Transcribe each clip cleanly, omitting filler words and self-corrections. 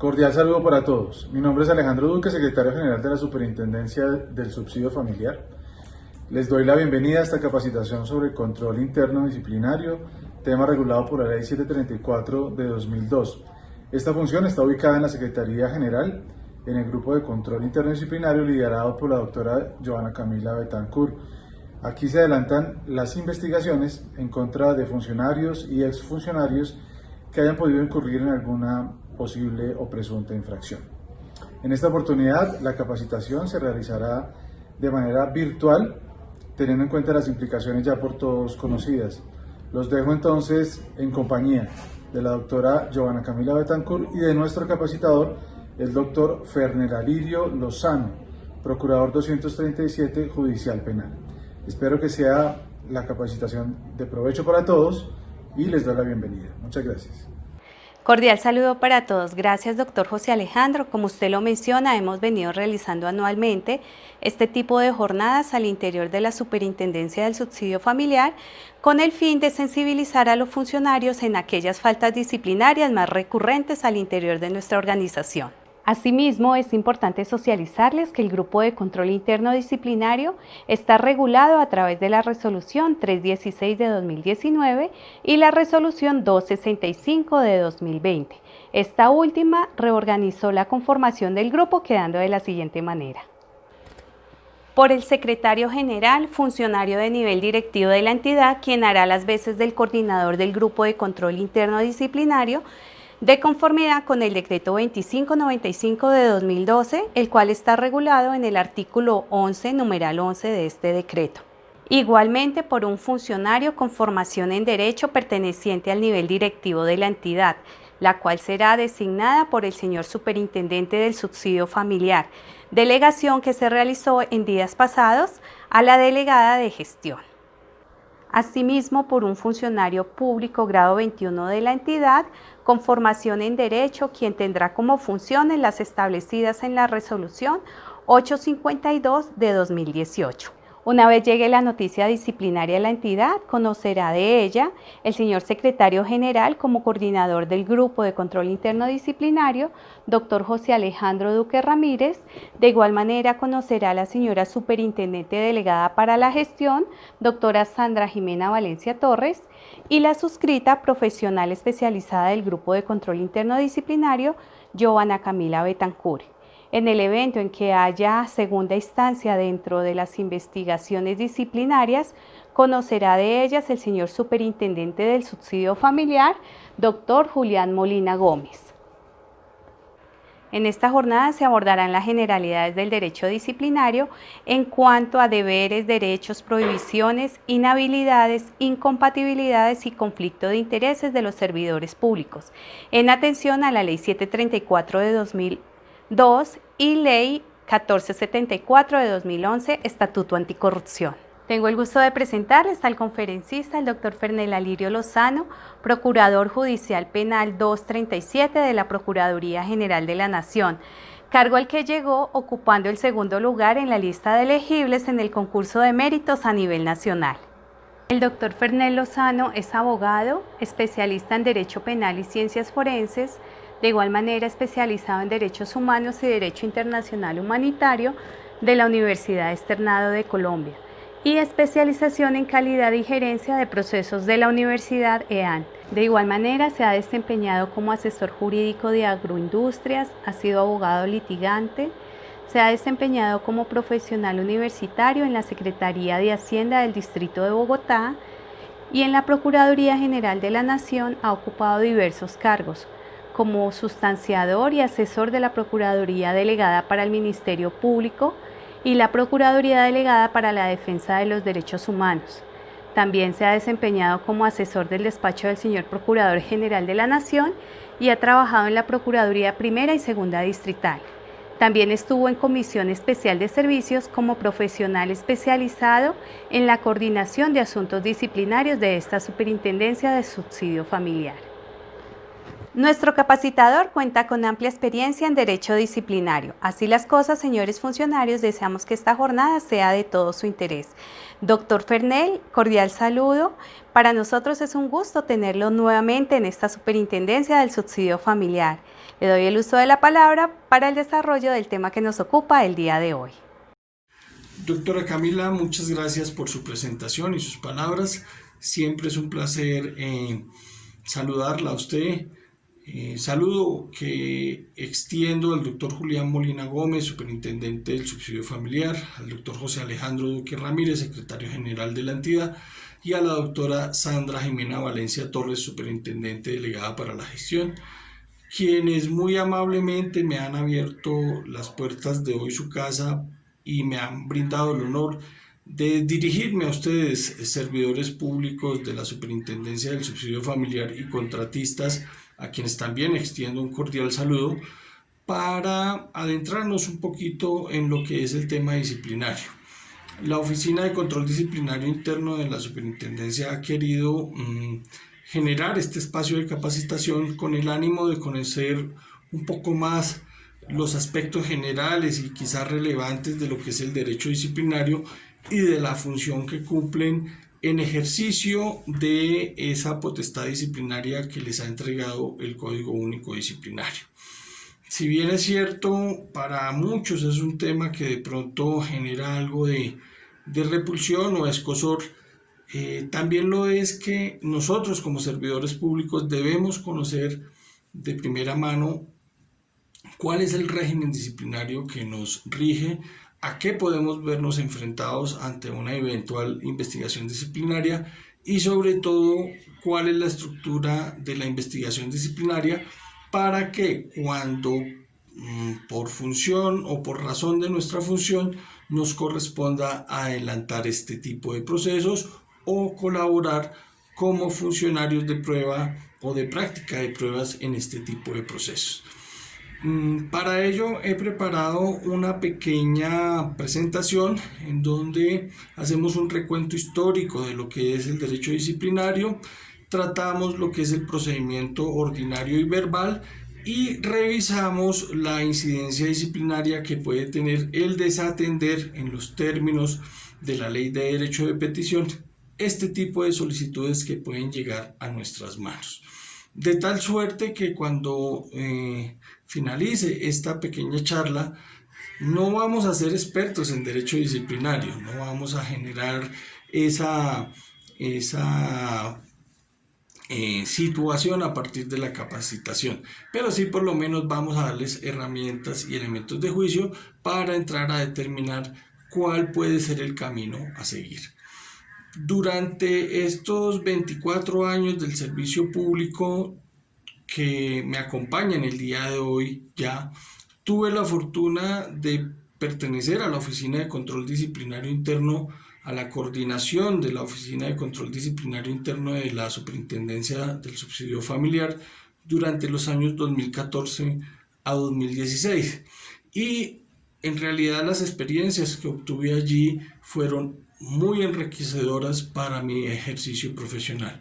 Cordial saludo para todos. Mi nombre es Alejandro Duque, secretario general de la Superintendencia del Subsidio Familiar. Les doy la bienvenida a esta capacitación sobre control interno disciplinario, tema regulado por la Ley 734 de 2002. Esta función está ubicada en la Secretaría General, en el grupo de control interno disciplinario liderado por la doctora Joana Camila Betancourt. Aquí se adelantan las investigaciones en contra de funcionarios y exfuncionarios que hayan podido incurrir en alguna posible o presunta infracción. En esta oportunidad, la capacitación se realizará de manera virtual, teniendo en cuenta las implicaciones ya por todos conocidas. Los dejo entonces en compañía de la doctora Joana Camila Betancourt y de nuestro capacitador, el doctor Fernel Alirio Lozano, procurador 237 Judicial Penal. Espero que sea la capacitación de provecho para todos y les doy la bienvenida. Muchas gracias. Cordial saludo para todos. Gracias, doctor José Alejandro. Como usted lo menciona, hemos venido realizando anualmente este tipo de jornadas al interior de la Superintendencia del Subsidio Familiar con el fin de sensibilizar a los funcionarios en aquellas faltas disciplinarias más recurrentes al interior de nuestra organización. Asimismo, es importante socializarles que el Grupo de Control Interno Disciplinario está regulado a través de la Resolución 316 de 2019 y la Resolución 265 de 2020. Esta última reorganizó la conformación del grupo quedando de la siguiente manera. Por el secretario general, funcionario de nivel directivo de la entidad, quien hará las veces del coordinador del Grupo de Control Interno Disciplinario, de conformidad con el decreto 2595 de 2012, el cual está regulado en el artículo 11, numeral 11 de este decreto. Igualmente por un funcionario con formación en derecho perteneciente al nivel directivo de la entidad, la cual será designada por el señor superintendente del subsidio familiar, delegación que se realizó en días pasados a la delegada de gestión. Asimismo, por un funcionario público grado 21 de la entidad, con formación en Derecho, quien tendrá como funciones las establecidas en la Resolución 852 de 2018. Una vez llegue la noticia disciplinaria a la entidad, conocerá de ella el señor secretario general como coordinador del Grupo de Control Interno Disciplinario, doctor José Alejandro Duque Ramírez. De igual manera conocerá a la señora superintendente delegada para la gestión, doctora Sandra Jimena Valencia Torres, y la suscrita profesional especializada del Grupo de Control Interno Disciplinario, Joana Camila Betancourt. En el evento en que haya segunda instancia dentro de las investigaciones disciplinarias, conocerá de ellas el señor superintendente del subsidio familiar, doctor Julián Molina Gómez. En esta jornada se abordarán las generalidades del derecho disciplinario en cuanto a deberes, derechos, prohibiciones, inhabilidades, incompatibilidades y conflicto de intereses de los servidores públicos, en atención a la Ley 734 de 2002 y Ley 1474 de 2011, Estatuto Anticorrupción. Tengo el gusto de presentarles al conferencista, el doctor Fernel Alirio Lozano, Procurador Judicial Penal 237 de la Procuraduría General de la Nación, cargo al que llegó ocupando el segundo lugar en la lista de elegibles en el concurso de méritos a nivel nacional. El doctor Fernel Lozano es abogado, especialista en Derecho Penal y Ciencias Forenses, de igual manera especializado en Derechos Humanos y Derecho Internacional Humanitario de la Universidad Externado de Colombia y especialización en Calidad y Gerencia de Procesos de la Universidad EAN. De igual manera se ha desempeñado como asesor jurídico de agroindustrias, ha sido abogado litigante, se ha desempeñado como profesional universitario en la Secretaría de Hacienda del Distrito de Bogotá y en la Procuraduría General de la Nación ha ocupado diversos cargos, como sustanciador y asesor de la Procuraduría Delegada para el Ministerio Público y la Procuraduría Delegada para la Defensa de los Derechos Humanos. También se ha desempeñado como asesor del despacho del señor Procurador General de la Nación y ha trabajado en la Procuraduría Primera y Segunda Distrital. También estuvo en Comisión Especial de Servicios como profesional especializado en la coordinación de asuntos disciplinarios de esta Superintendencia de Subsidio Familiar. Nuestro capacitador cuenta con amplia experiencia en derecho disciplinario. Así las cosas, señores funcionarios, deseamos que esta jornada sea de todo su interés. Doctor Fernel, cordial saludo. Para nosotros es un gusto tenerlo nuevamente en esta superintendencia del subsidio familiar. Le doy el uso de la palabra para el desarrollo del tema que nos ocupa el día de hoy. Doctora Camila, muchas gracias por su presentación y sus palabras. Siempre es un placer saludarla a usted. Saludo que extiendo al doctor Julián Molina Gómez, superintendente del subsidio familiar, al doctor José Alejandro Duque Ramírez, secretario general de la entidad, y a la doctora Sandra Jimena Valencia Torres, superintendente delegada para la gestión, quienes muy amablemente me han abierto las puertas de hoy su casa y me han brindado el honor de dirigirme a ustedes, servidores públicos de la Superintendencia del Subsidio Familiar y contratistas, a quienes también extiendo un cordial saludo, para adentrarnos un poquito en lo que es el tema disciplinario. La Oficina de Control Disciplinario Interno de la Superintendencia ha querido generar este espacio de capacitación con el ánimo de conocer un poco más los aspectos generales y quizás relevantes de lo que es el derecho disciplinario y de la función que cumplen en ejercicio de esa potestad disciplinaria que les ha entregado el Código Único Disciplinario. Si bien es cierto, para muchos es un tema que de pronto genera algo de repulsión o escozor, también lo es que nosotros como servidores públicos debemos conocer de primera mano cuál es el régimen disciplinario que nos rige, a qué podemos vernos enfrentados ante una eventual investigación disciplinaria y sobre todo cuál es la estructura de la investigación disciplinaria para que cuando por función o por razón de nuestra función nos corresponda adelantar este tipo de procesos o colaborar como funcionarios de prueba o de práctica de pruebas en este tipo de procesos. Para ello he preparado una pequeña presentación en donde hacemos un recuento histórico de lo que es el derecho disciplinario, tratamos lo que es el procedimiento ordinario y verbal y revisamos la incidencia disciplinaria que puede tener el desatender en los términos de la Ley de Derecho de Petición este tipo de solicitudes que pueden llegar a nuestras manos. De tal suerte que cuando finalice esta pequeña charla, no vamos a ser expertos en derecho disciplinario, no vamos a generar esa situación a partir de la capacitación, pero sí por lo menos vamos a darles herramientas y elementos de juicio para entrar a determinar cuál puede ser el camino a seguir. Durante estos 24 años del servicio público que me acompañan el día de hoy, ya tuve la fortuna de pertenecer a la Oficina de Control Disciplinario Interno, a la coordinación de la Oficina de Control Disciplinario Interno de la Superintendencia del Subsidio Familiar durante los años 2014 a 2016. Y en realidad las experiencias que obtuve allí fueron muy enriquecedoras para mi ejercicio profesional.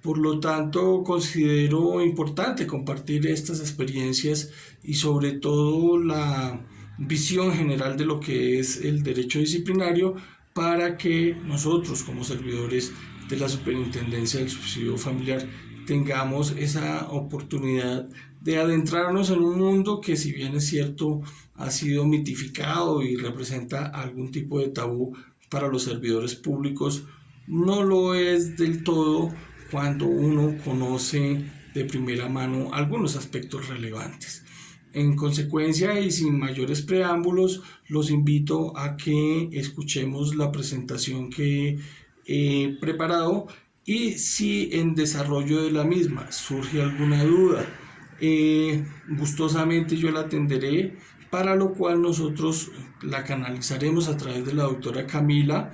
Por lo tanto, considero importante compartir estas experiencias y sobre todo la visión general de lo que es el derecho disciplinario para que nosotros como servidores de la Superintendencia del Subsidio Familiar tengamos esa oportunidad de adentrarnos en un mundo que, si bien es cierto, ha sido mitificado y representa algún tipo de tabú para los servidores públicos, no lo es del todo cuando uno conoce de primera mano algunos aspectos relevantes. En consecuencia y sin mayores preámbulos, los invito a que escuchemos la presentación que he preparado y si en desarrollo de la misma surge alguna duda, gustosamente yo la atenderé, para lo cual nosotros la canalizaremos a través de la doctora Camila,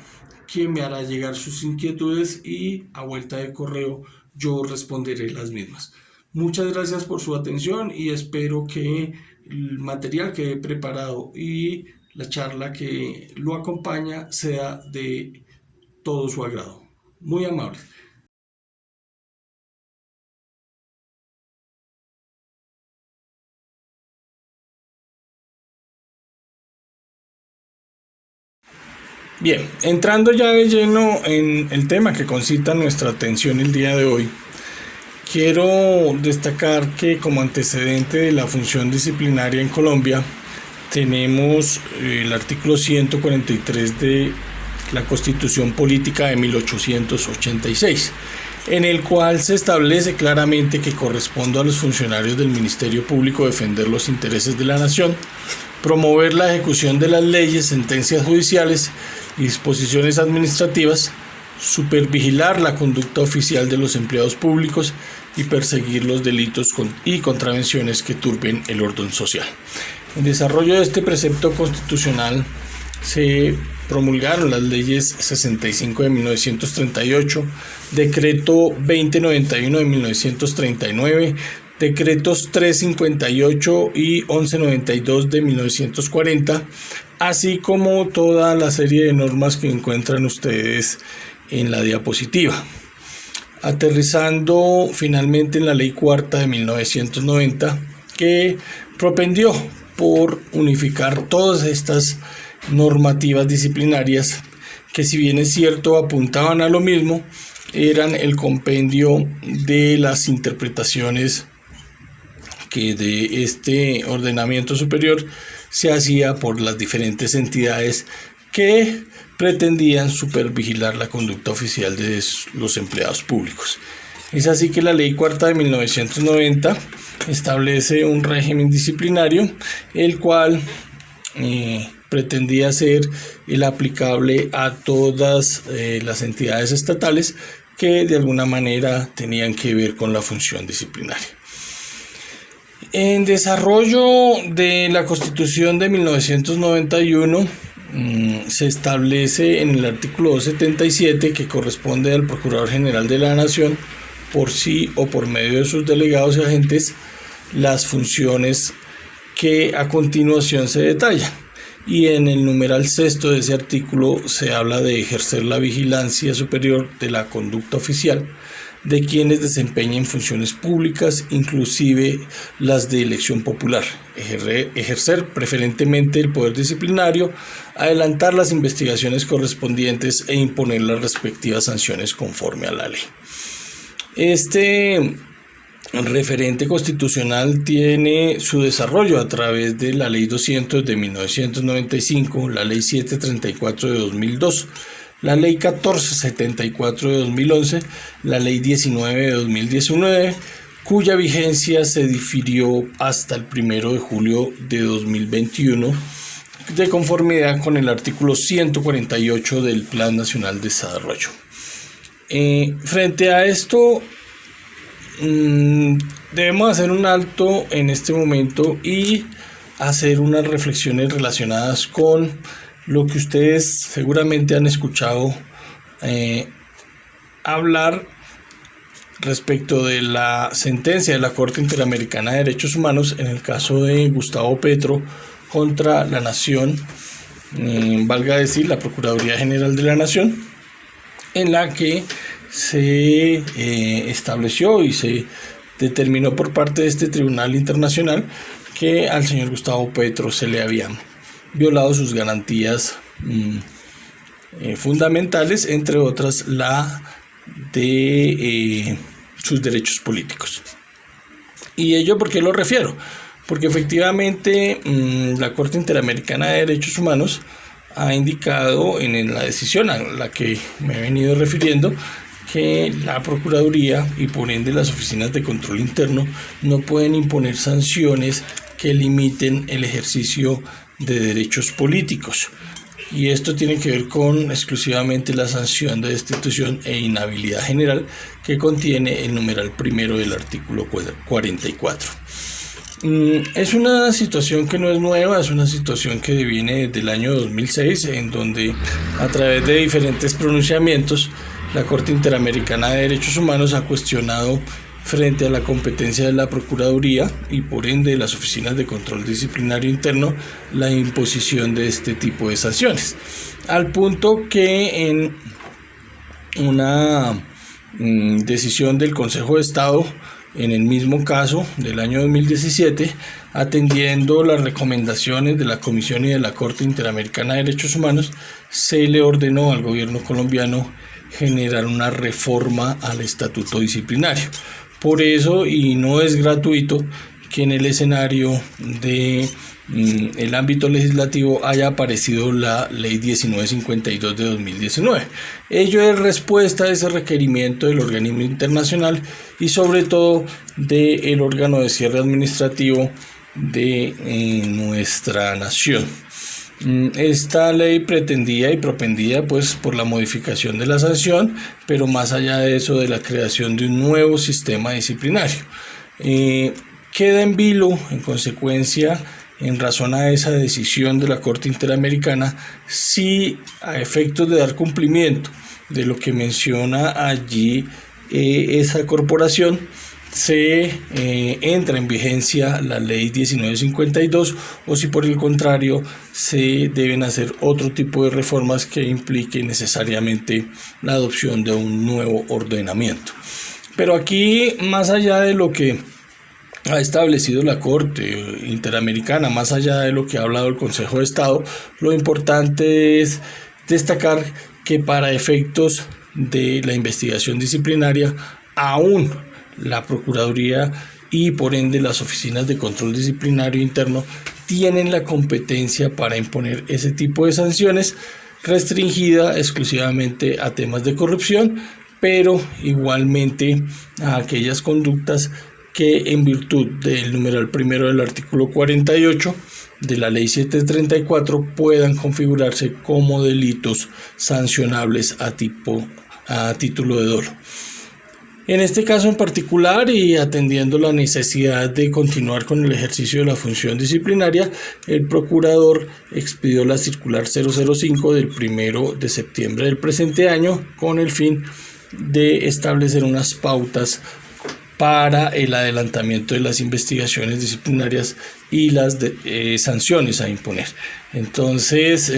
quien me hará llegar sus inquietudes y a vuelta de correo yo responderé las mismas. Muchas gracias por su atención y espero que el material que he preparado y la charla que lo acompaña sea de todo su agrado. Muy amable. Bien, entrando ya de lleno en el tema que concita nuestra atención el día de hoy, quiero destacar que como antecedente de la función disciplinaria en Colombia tenemos el artículo 143 de la Constitución Política de 1886, en el cual se establece claramente que corresponde a los funcionarios del Ministerio Público defender los intereses de la nación, promover la ejecución de las leyes, sentencias judiciales y disposiciones administrativas, supervigilar la conducta oficial de los empleados públicos y perseguir los delitos y contravenciones que turben el orden social. En desarrollo de este precepto constitucional se promulgaron las leyes 65 de 1938, decreto 2091 de 1939, decretos 358 y 1192 de 1940, así como toda la serie de normas que encuentran ustedes en la diapositiva. Aterrizando finalmente en la Ley Cuarta de 1990, que propendió por unificar todas estas normativas disciplinarias que, si bien es cierto apuntaban a lo mismo, eran el compendio de las interpretaciones que de este ordenamiento superior se hacía por las diferentes entidades que pretendían supervigilar la conducta oficial de los empleados públicos. Es así que la Ley Cuarta de 1990 establece un régimen disciplinario, el cual pretendía ser el aplicable a todas las entidades estatales que de alguna manera tenían que ver con la función disciplinaria. En desarrollo de la Constitución de 1991 se establece en el artículo 277 que corresponde al Procurador General de la Nación, por sí o por medio de sus delegados y agentes, las funciones que a continuación se detallan. Y en el numeral sexto de ese artículo se habla de ejercer la vigilancia superior de la conducta oficial de quienes desempeñen funciones públicas, inclusive las de elección popular, ejercer preferentemente el poder disciplinario, adelantar las investigaciones correspondientes e imponer las respectivas sanciones conforme a la ley. Este referente constitucional tiene su desarrollo a través de la Ley 200 de 1995, la Ley 734 de 2002, la Ley 1474 de 2011, la Ley 19 de 2019, cuya vigencia se difirió hasta el 1 de julio de 2021, de conformidad con el artículo 148 del Plan Nacional de Desarrollo. Frente a esto, debemos hacer un alto en este momento y hacer unas reflexiones relacionadas con lo que ustedes seguramente han escuchado hablar respecto de la sentencia de la Corte Interamericana de Derechos Humanos en el caso de Gustavo Petro contra la Nación, valga decir la Procuraduría General de la Nación, en la que se estableció y se determinó por parte de este Tribunal Internacional que al señor Gustavo Petro se le habían violado sus garantías fundamentales, entre otras la de sus derechos políticos. ¿Y ello por qué lo refiero? Porque efectivamente la Corte Interamericana de Derechos Humanos ha indicado en la decisión a la que me he venido refiriendo que la Procuraduría y por ende las oficinas de control interno no pueden imponer sanciones que limiten el ejercicio de derechos políticos. Y esto tiene que ver con exclusivamente la sanción de destitución e inhabilidad general que contiene el numeral primero del artículo 44. Es una situación que no es nueva, es una situación que viene desde el año 2006, en donde a través de diferentes pronunciamientos la Corte Interamericana de Derechos Humanos ha cuestionado frente a la competencia de la Procuraduría y por ende de las oficinas de control disciplinario interno la imposición de este tipo de sanciones, al punto que en una decisión del Consejo de Estado en el mismo caso del año 2017, atendiendo las recomendaciones de la Comisión y de la Corte Interamericana de Derechos Humanos, se le ordenó al gobierno colombiano generar una reforma al estatuto disciplinario. Por eso, y no es gratuito, que en el escenario de el ámbito legislativo haya aparecido la Ley 1952 de 2019. Ello es respuesta a ese requerimiento del organismo internacional y sobre todo del órgano de cierre administrativo de nuestra nación. Esta ley pretendía y propendía pues por la modificación de la sanción, pero más allá de eso, de la creación de un nuevo sistema disciplinario. Queda en vilo, en consecuencia, en razón a esa decisión de la Corte Interamericana, si a efectos de dar cumplimiento de lo que menciona allí esa corporación, se entra en vigencia la Ley 1952 o si por el contrario se deben hacer otro tipo de reformas que impliquen necesariamente la adopción de un nuevo ordenamiento. Pero aquí, más allá de lo que ha establecido la Corte Interamericana, más allá de lo que ha hablado el Consejo de Estado, lo importante es destacar que para efectos de la investigación disciplinaria, aún la Procuraduría y por ende las oficinas de control disciplinario interno tienen la competencia para imponer ese tipo de sanciones, restringida exclusivamente a temas de corrupción, pero igualmente a aquellas conductas que en virtud del numeral primero del artículo 48 de la Ley 734 puedan configurarse como delitos sancionables a título de dolo. En este caso en particular, y atendiendo la necesidad de continuar con el ejercicio de la función disciplinaria, el procurador expidió la circular 005 del 1 de septiembre del presente año con el fin de establecer unas pautas para el adelantamiento de las investigaciones disciplinarias y las sanciones a imponer. Entonces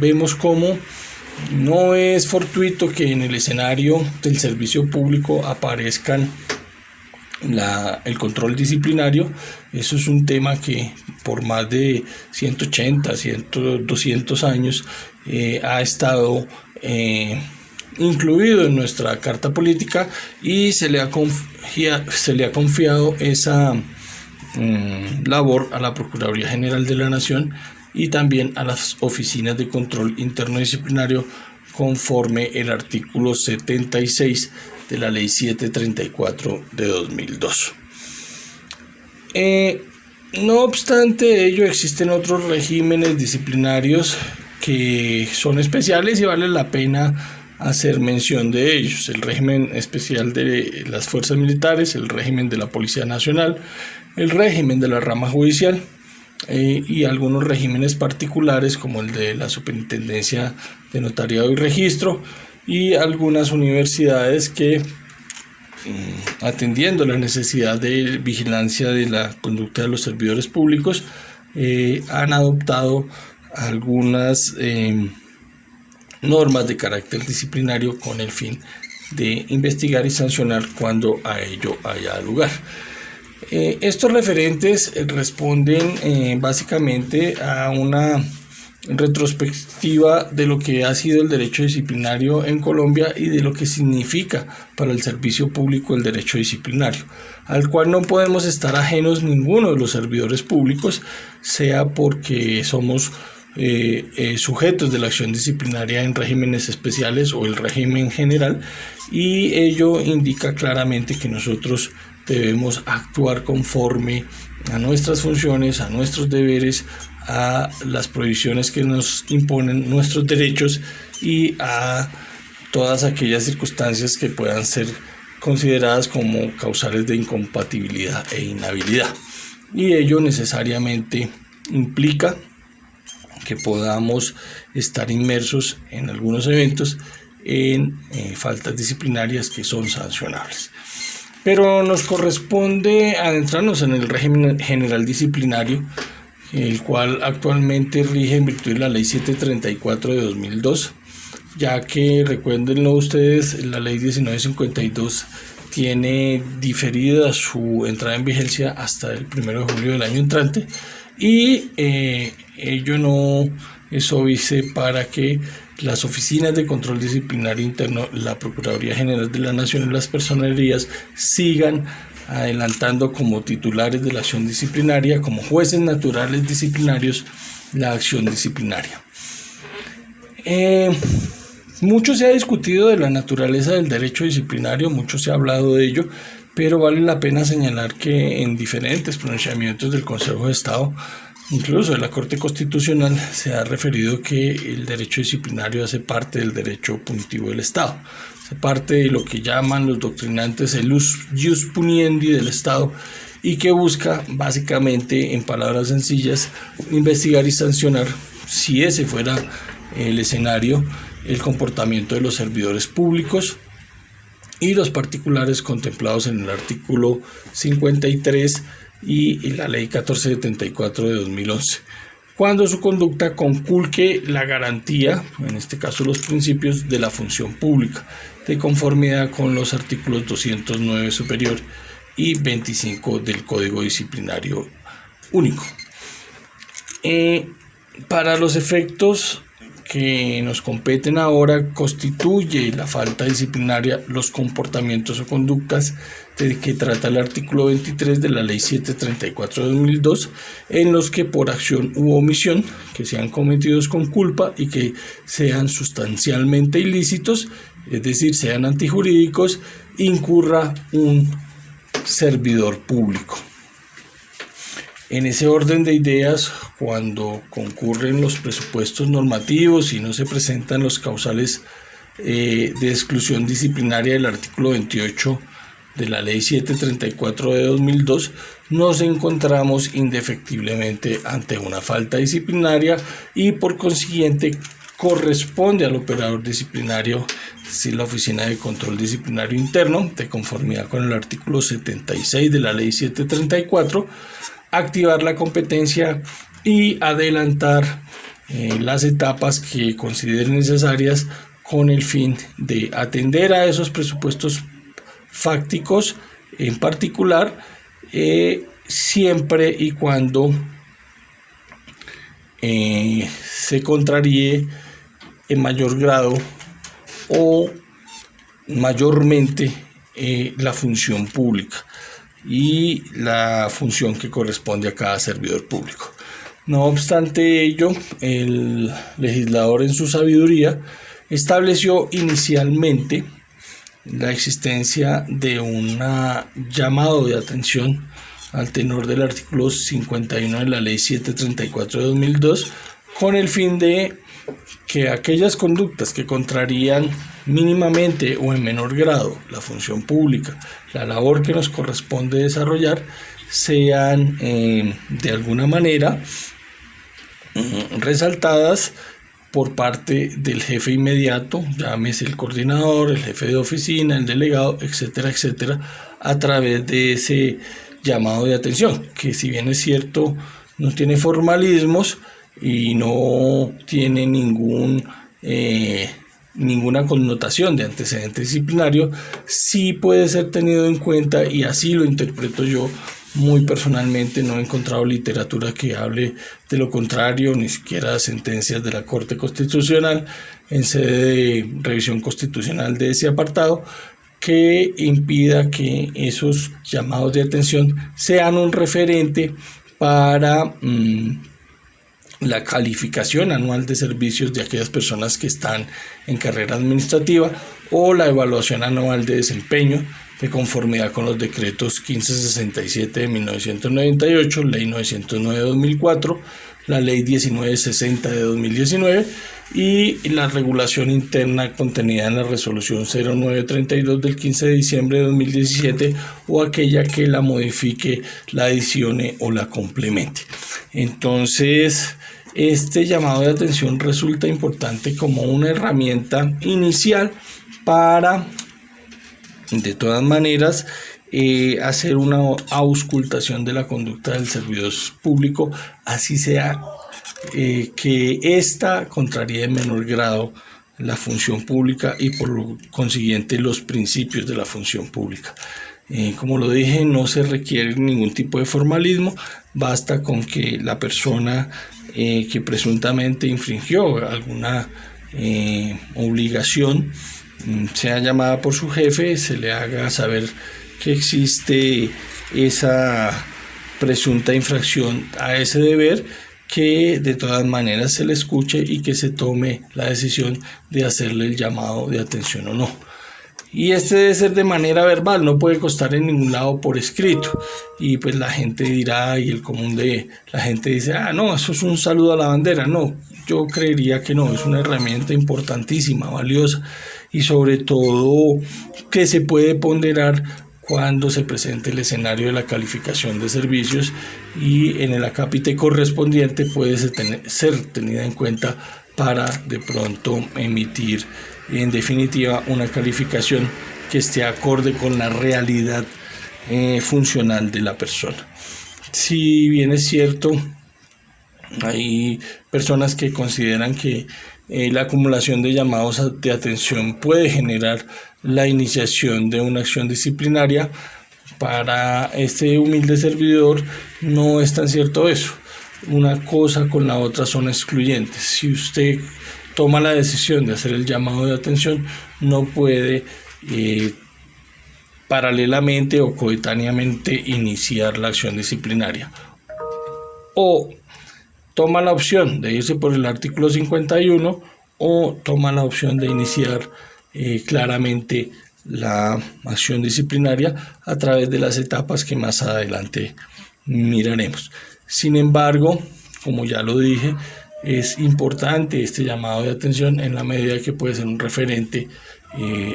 vemos cómo no es fortuito que en el escenario del servicio público aparezcan el control disciplinario. Eso es un tema que por más de 180, 200 años ha estado incluido en nuestra carta política y se le ha confiado esa labor a la Procuraduría General de la Nación y también a las oficinas de control interno disciplinario conforme el artículo 76 de la Ley 734 de 2002. No obstante ello, existen otros regímenes disciplinarios que son especiales y vale la pena hacer mención de ellos: el régimen especial de las fuerzas militares, el régimen de la Policía Nacional, el régimen de la rama judicial y algunos regímenes particulares como el de la Superintendencia de Notariado y Registro y algunas universidades que, atendiendo la necesidad de vigilancia de la conducta de los servidores públicos, han adoptado algunas normas de carácter disciplinario con el fin de investigar y sancionar cuando a ello haya lugar. Estos referentes responden básicamente a una retrospectiva de lo que ha sido el derecho disciplinario en Colombia y de lo que significa para el servicio público el derecho disciplinario, al cual no podemos estar ajenos ninguno de los servidores públicos, sea porque somos sujetos de la acción disciplinaria en regímenes especiales o el régimen general, y ello indica claramente que nosotros debemos actuar conforme a nuestras funciones, a nuestros deberes, a las prohibiciones que nos imponen nuestros derechos y a todas aquellas circunstancias que puedan ser consideradas como causales de incompatibilidad e inhabilidad. Y ello necesariamente implica que podamos estar inmersos en algunos eventos en faltas disciplinarias que son sancionables. Pero nos corresponde adentrarnos en el régimen general disciplinario, el cual actualmente rige en virtud de la Ley 734 de 2002, ya que, recuérdenlo ustedes, la Ley 1952 tiene diferida su entrada en vigencia hasta el 1 de julio del año entrante, y ello no es óbice para que las oficinas de control disciplinario interno, la Procuraduría General de la Nación y las personerías sigan adelantando como titulares de la acción disciplinaria, como jueces naturales disciplinarios, la acción disciplinaria. Mucho se ha discutido de la naturaleza del derecho disciplinario, mucho se ha hablado de ello, pero vale la pena señalar que en diferentes pronunciamientos del Consejo de Estado, incluso de la Corte Constitucional, se ha referido que el derecho disciplinario hace parte del derecho punitivo del Estado, hace parte de lo que llaman los doctrinantes el ius puniendi del Estado, y que busca básicamente, en palabras sencillas, investigar y sancionar, si ese fuera el escenario, el comportamiento de los servidores públicos y los particulares contemplados en el artículo 53 y la ley 1474 de 2011, cuando su conducta conculque la garantía, en este caso los principios de la función pública, de conformidad con los artículos 209 superior y 25 del Código Disciplinario Único. Para los efectos que nos competen ahora, constituye la falta disciplinaria los comportamientos o conductas de que trata el artículo 23 de la ley 734 de 2002, en los que por acción u omisión que sean cometidos con culpa y que sean sustancialmente ilícitos, es decir, sean antijurídicos, incurra un servidor público. En ese orden de ideas, cuando concurren los presupuestos normativos y no se presentan los causales de exclusión disciplinaria del artículo 28 de la ley 734 de 2002, nos encontramos indefectiblemente ante una falta disciplinaria y por consiguiente corresponde al operador disciplinario, es decir, la Oficina de Control Disciplinario Interno, de conformidad con el artículo 76 de la ley 734, activar la competencia y adelantar las etapas que consideren necesarias con el fin de atender a esos presupuestos fácticos en particular, siempre y cuando se contraríe en mayor grado o mayormente la función pública y la función que corresponde a cada servidor público. No obstante ello, el legislador en su sabiduría estableció inicialmente la existencia de un llamado de atención al tenor del artículo 51 de la ley 734 de 2002, con el fin de que aquellas conductas que contrarían mínimamente o en menor grado la función pública, la labor que nos corresponde desarrollar, sean de alguna manera resaltadas por parte del jefe inmediato, llámese el coordinador, el jefe de oficina, el delegado, etcétera, etcétera, a través de ese llamado de atención, que si bien es cierto no tiene formalismos y no tiene ninguna connotación de antecedente disciplinario, sí puede ser tenido en cuenta, y así lo interpreto yo muy personalmente. No he encontrado literatura que hable de lo contrario, ni siquiera sentencias de la Corte Constitucional en sede de revisión constitucional de ese apartado, que impida que esos llamados de atención sean un referente para la calificación anual de servicios de aquellas personas que están en carrera administrativa o la evaluación anual de desempeño de conformidad con los decretos 1567 de 1998, ley 909 de 2004, la ley 1960 de 2019 y la regulación interna contenida en la resolución 0932 del 15 de diciembre de 2017 o aquella que la modifique, la adicione o la complemente. Entonces, este llamado de atención resulta importante como una herramienta inicial para, de todas maneras, hacer una auscultación de la conducta del servidor público, así sea que ésta contraríe en menor grado la función pública y por lo consiguiente los principios de la función pública. Como lo dije, no se requiere ningún tipo de formalismo, basta con que la persona que presuntamente infringió alguna obligación sea llamada por su jefe, se le haga saber que existe esa presunta infracción a ese deber, que de todas maneras se le escuche y que se tome la decisión de hacerle el llamado de atención o no. Y este debe ser de manera verbal, no puede constar en ningún lado por escrito. Y pues la gente dirá, y el común de la gente dice, no, eso es un saludo a la bandera. No, yo creería que no, es una herramienta importantísima, valiosa, y sobre todo que se puede ponderar cuando se presente el escenario de la calificación de servicios, y en el acápite correspondiente puede ser tenida en cuenta para de pronto emitir en definitiva una calificación que esté acorde con la realidad funcional de la persona. Si bien es cierto, hay personas que consideran que la acumulación de llamados de atención puede generar la iniciación de una acción disciplinaria. Para este humilde servidor no es tan cierto eso. Una cosa con la otra son excluyentes. Si usted toma la decisión de hacer el llamado de atención, no puede paralelamente o coetáneamente iniciar la acción disciplinaria. O toma la opción de irse por el artículo 51 o toma la opción de iniciar claramente la acción disciplinaria a través de las etapas que más adelante miraremos. Sin embargo, como ya lo dije, es importante este llamado de atención en la medida que puede ser un referente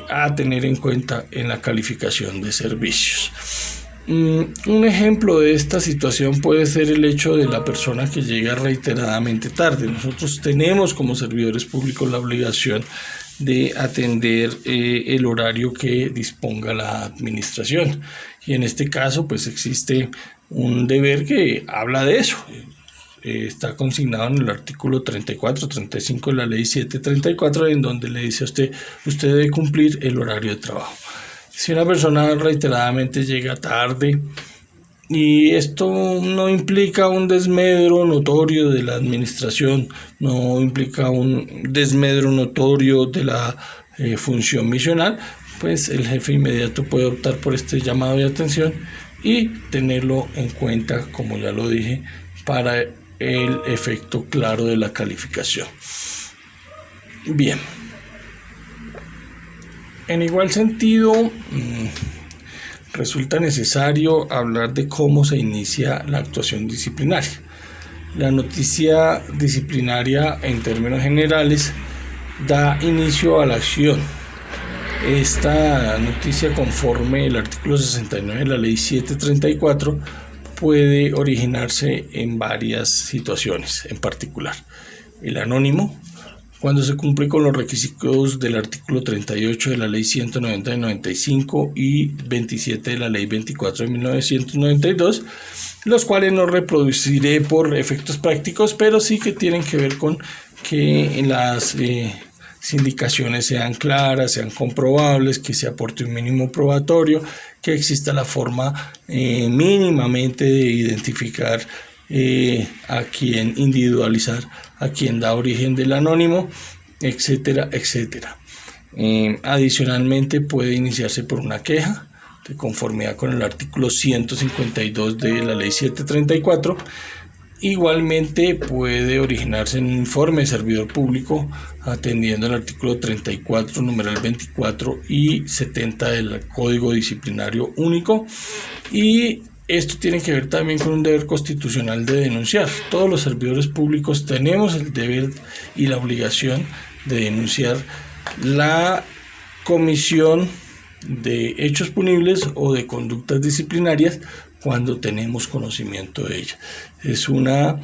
a tener en cuenta en la calificación de servicios. Un ejemplo de esta situación puede ser el hecho de la persona que llega reiteradamente tarde. Nosotros tenemos como servidores públicos la obligación de atender el horario que disponga la administración, y en este caso pues existe un deber que habla de eso. Está consignado en el artículo 34, 35 de la ley 734, en donde le dice a usted debe cumplir el horario de trabajo. Si una persona reiteradamente llega tarde, y esto no implica un desmedro notorio de la administración, no implica un desmedro notorio de la función misional, pues el jefe inmediato puede optar por este llamado de atención y tenerlo en cuenta, como ya lo dije, para el efecto claro de la calificación. Bien. En igual sentido, resulta necesario hablar de cómo se inicia la actuación disciplinaria. La noticia disciplinaria, en términos generales, da inicio a la acción. Esta noticia, conforme el artículo 69 de la ley 734, puede originarse en varias situaciones, en particular el anónimo, cuando se cumple con los requisitos del artículo 38 de la ley 190 de 95 y 27 de la ley 24 de 1992, los cuales no reproduciré por efectos prácticos, pero sí que tienen que ver con que las indicaciones sean claras, sean comprobables, que se aporte un mínimo probatorio, que exista la forma mínimamente de identificar a quien individualizar, a quien da origen del anónimo, etcétera, etcétera. Adicionalmente puede iniciarse por una queja de conformidad con el artículo 152 de la ley 734. Igualmente puede originarse en un informe de servidor público atendiendo el artículo 34, numeral 24 y 70 del Código Disciplinario Único, y esto tiene que ver también con un deber constitucional de denunciar. Todos los servidores públicos tenemos el deber y la obligación de denunciar la comisión de hechos punibles o de conductas disciplinarias cuando tenemos conocimiento de ella. Es una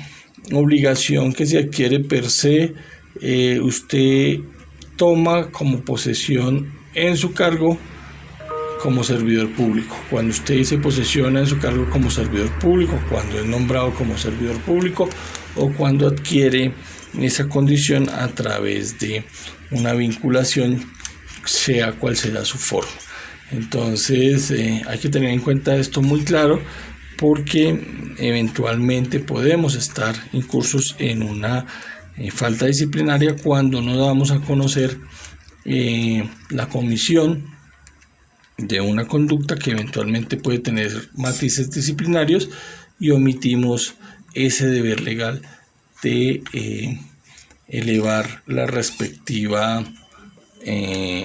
obligación que se adquiere per se. Usted toma como posesión en su cargo como servidor público. Cuando usted se posesiona en su cargo como servidor público, cuando es nombrado como servidor público o cuando adquiere esa condición a través de una vinculación, sea cual sea su forma. Entonces hay que tener en cuenta esto muy claro, porque eventualmente podemos estar incursos en una falta disciplinaria cuando no damos a conocer la comisión de una conducta que eventualmente puede tener matices disciplinarios y omitimos ese deber legal de elevar el respectivo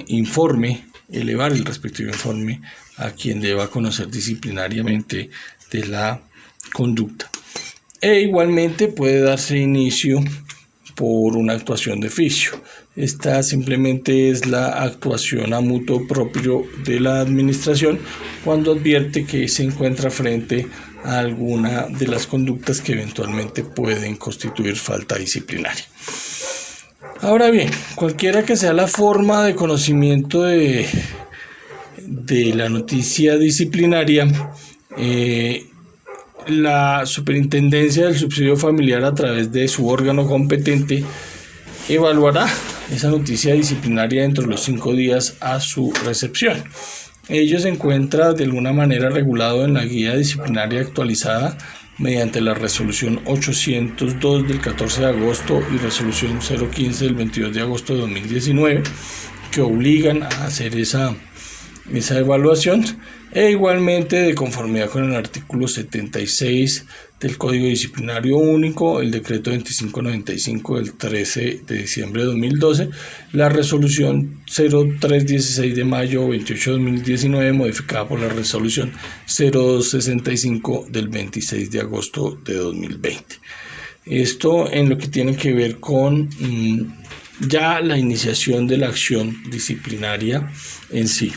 informe a quien deba conocer disciplinariamente de la conducta. E igualmente puede darse inicio por una actuación de oficio. Esta simplemente es la actuación a mutuo propio de la administración cuando advierte que se encuentra frente a alguna de las conductas que eventualmente pueden constituir falta disciplinaria. Ahora bien, cualquiera que sea la forma de conocimiento de la noticia disciplinaria, la Superintendencia del Subsidio Familiar, a través de su órgano competente, evaluará esa noticia disciplinaria dentro de los 5 días a su recepción. Ello se encuentra de alguna manera regulado en la guía disciplinaria actualizada mediante la resolución 802 del 14 de agosto y resolución 015 del 22 de agosto de 2019, que obligan a hacer esa evaluación, e igualmente de conformidad con el artículo 76 del Código Disciplinario Único, el decreto 2595 del 13 de diciembre de 2012, la resolución 0316 de mayo 28 de 2019, modificada por la resolución 0265 del 26 de agosto de 2020. Esto en lo que tiene que ver con ya la iniciación de la acción disciplinaria en sí.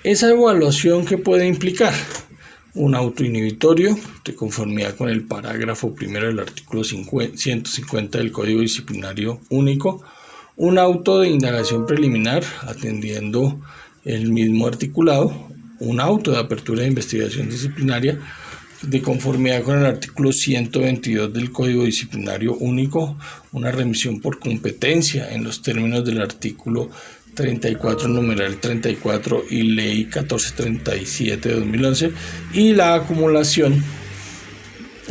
Esa evaluación, ¿qué puede implicar? Un auto inhibitorio de conformidad con el parágrafo primero del artículo 150 del Código Disciplinario Único, un auto de indagación preliminar atendiendo el mismo articulado, un auto de apertura de investigación disciplinaria de conformidad con el artículo 122 del Código Disciplinario Único, una remisión por competencia en los términos del artículo 34, numeral 34 y ley 1437 de 2011, y la acumulación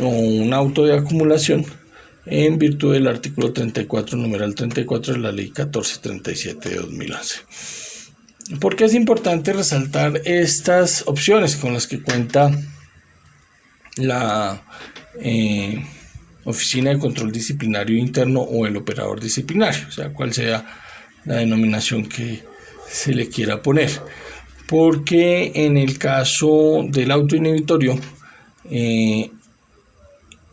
o un auto de acumulación en virtud del artículo 34, numeral 34 de la ley 1437 de 2011. ¿Por qué es importante resaltar estas opciones con las que cuenta la Oficina de Control Disciplinario Interno o el operador disciplinario, o sea, cual sea la denominación que se le quiera poner? Porque en el caso del auto inhibitorio, en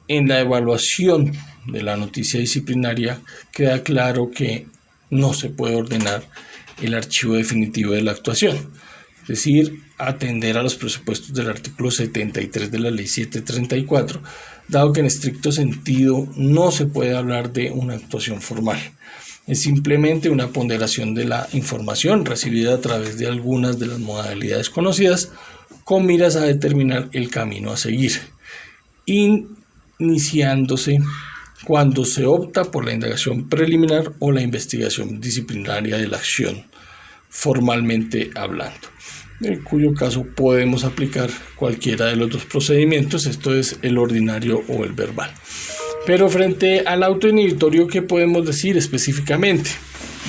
la evaluación de la noticia disciplinaria queda claro que no se puede ordenar el archivo definitivo de la actuación, es decir, atender a los presupuestos del artículo 73 de la ley 734, dado que en estricto sentido no se puede hablar de una actuación formal. Es simplemente una ponderación de la información recibida a través de algunas de las modalidades conocidas con miras a determinar el camino a seguir, iniciándose cuando se opta por la indagación preliminar o la investigación disciplinaria de la acción, formalmente hablando, en cuyo caso podemos aplicar cualquiera de los dos procedimientos, esto es el ordinario o el verbal. Pero frente al auto inhibitorio, ¿qué podemos decir específicamente?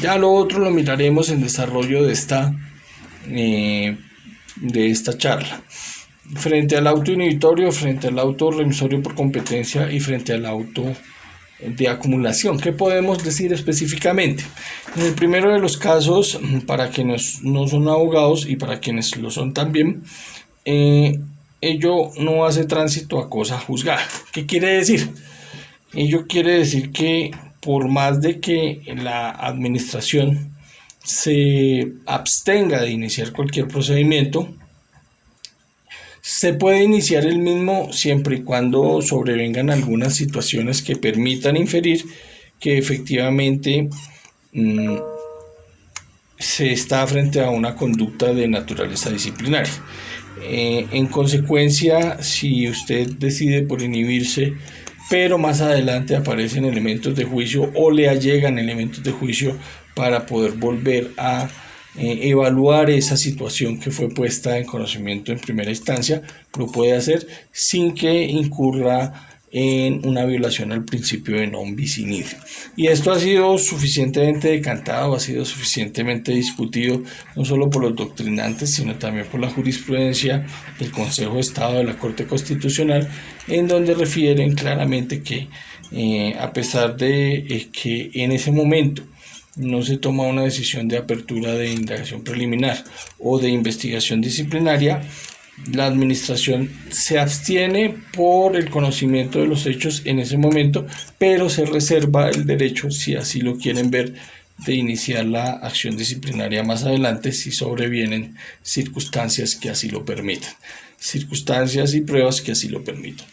Ya lo otro lo miraremos en desarrollo de esta charla. Frente al auto inhibitorio, frente al auto remisorio por competencia y frente al auto de acumulación, ¿qué podemos decir específicamente? En el primero de los casos, para quienes no son abogados y para quienes lo son también, ello no hace tránsito a cosa juzgada. ¿Qué quiere decir? Ello quiere decir que por más de que la administración se abstenga de iniciar cualquier procedimiento, se puede iniciar el mismo siempre y cuando sobrevengan algunas situaciones que permitan inferir que efectivamente se está frente a una conducta de naturaleza disciplinaria. En consecuencia, si usted decide por inhibirse pero más adelante aparecen elementos de juicio o le allegan elementos de juicio para poder volver a evaluar esa situación que fue puesta en conocimiento en primera instancia, lo puede hacer sin que incurra en una violación al principio de non bis in idem. Y esto ha sido suficientemente decantado, ha sido suficientemente discutido, no solo por los doctrinantes, sino también por la jurisprudencia del Consejo de Estado de la Corte Constitucional, en donde refieren claramente que a pesar de que en ese momento no se toma una decisión de apertura de indagación preliminar o de investigación disciplinaria, la administración se abstiene por el conocimiento de los hechos en ese momento, pero se reserva el derecho, si así lo quieren ver, de iniciar la acción disciplinaria más adelante si sobrevienen circunstancias que así lo permitan, circunstancias y pruebas que así lo permitan.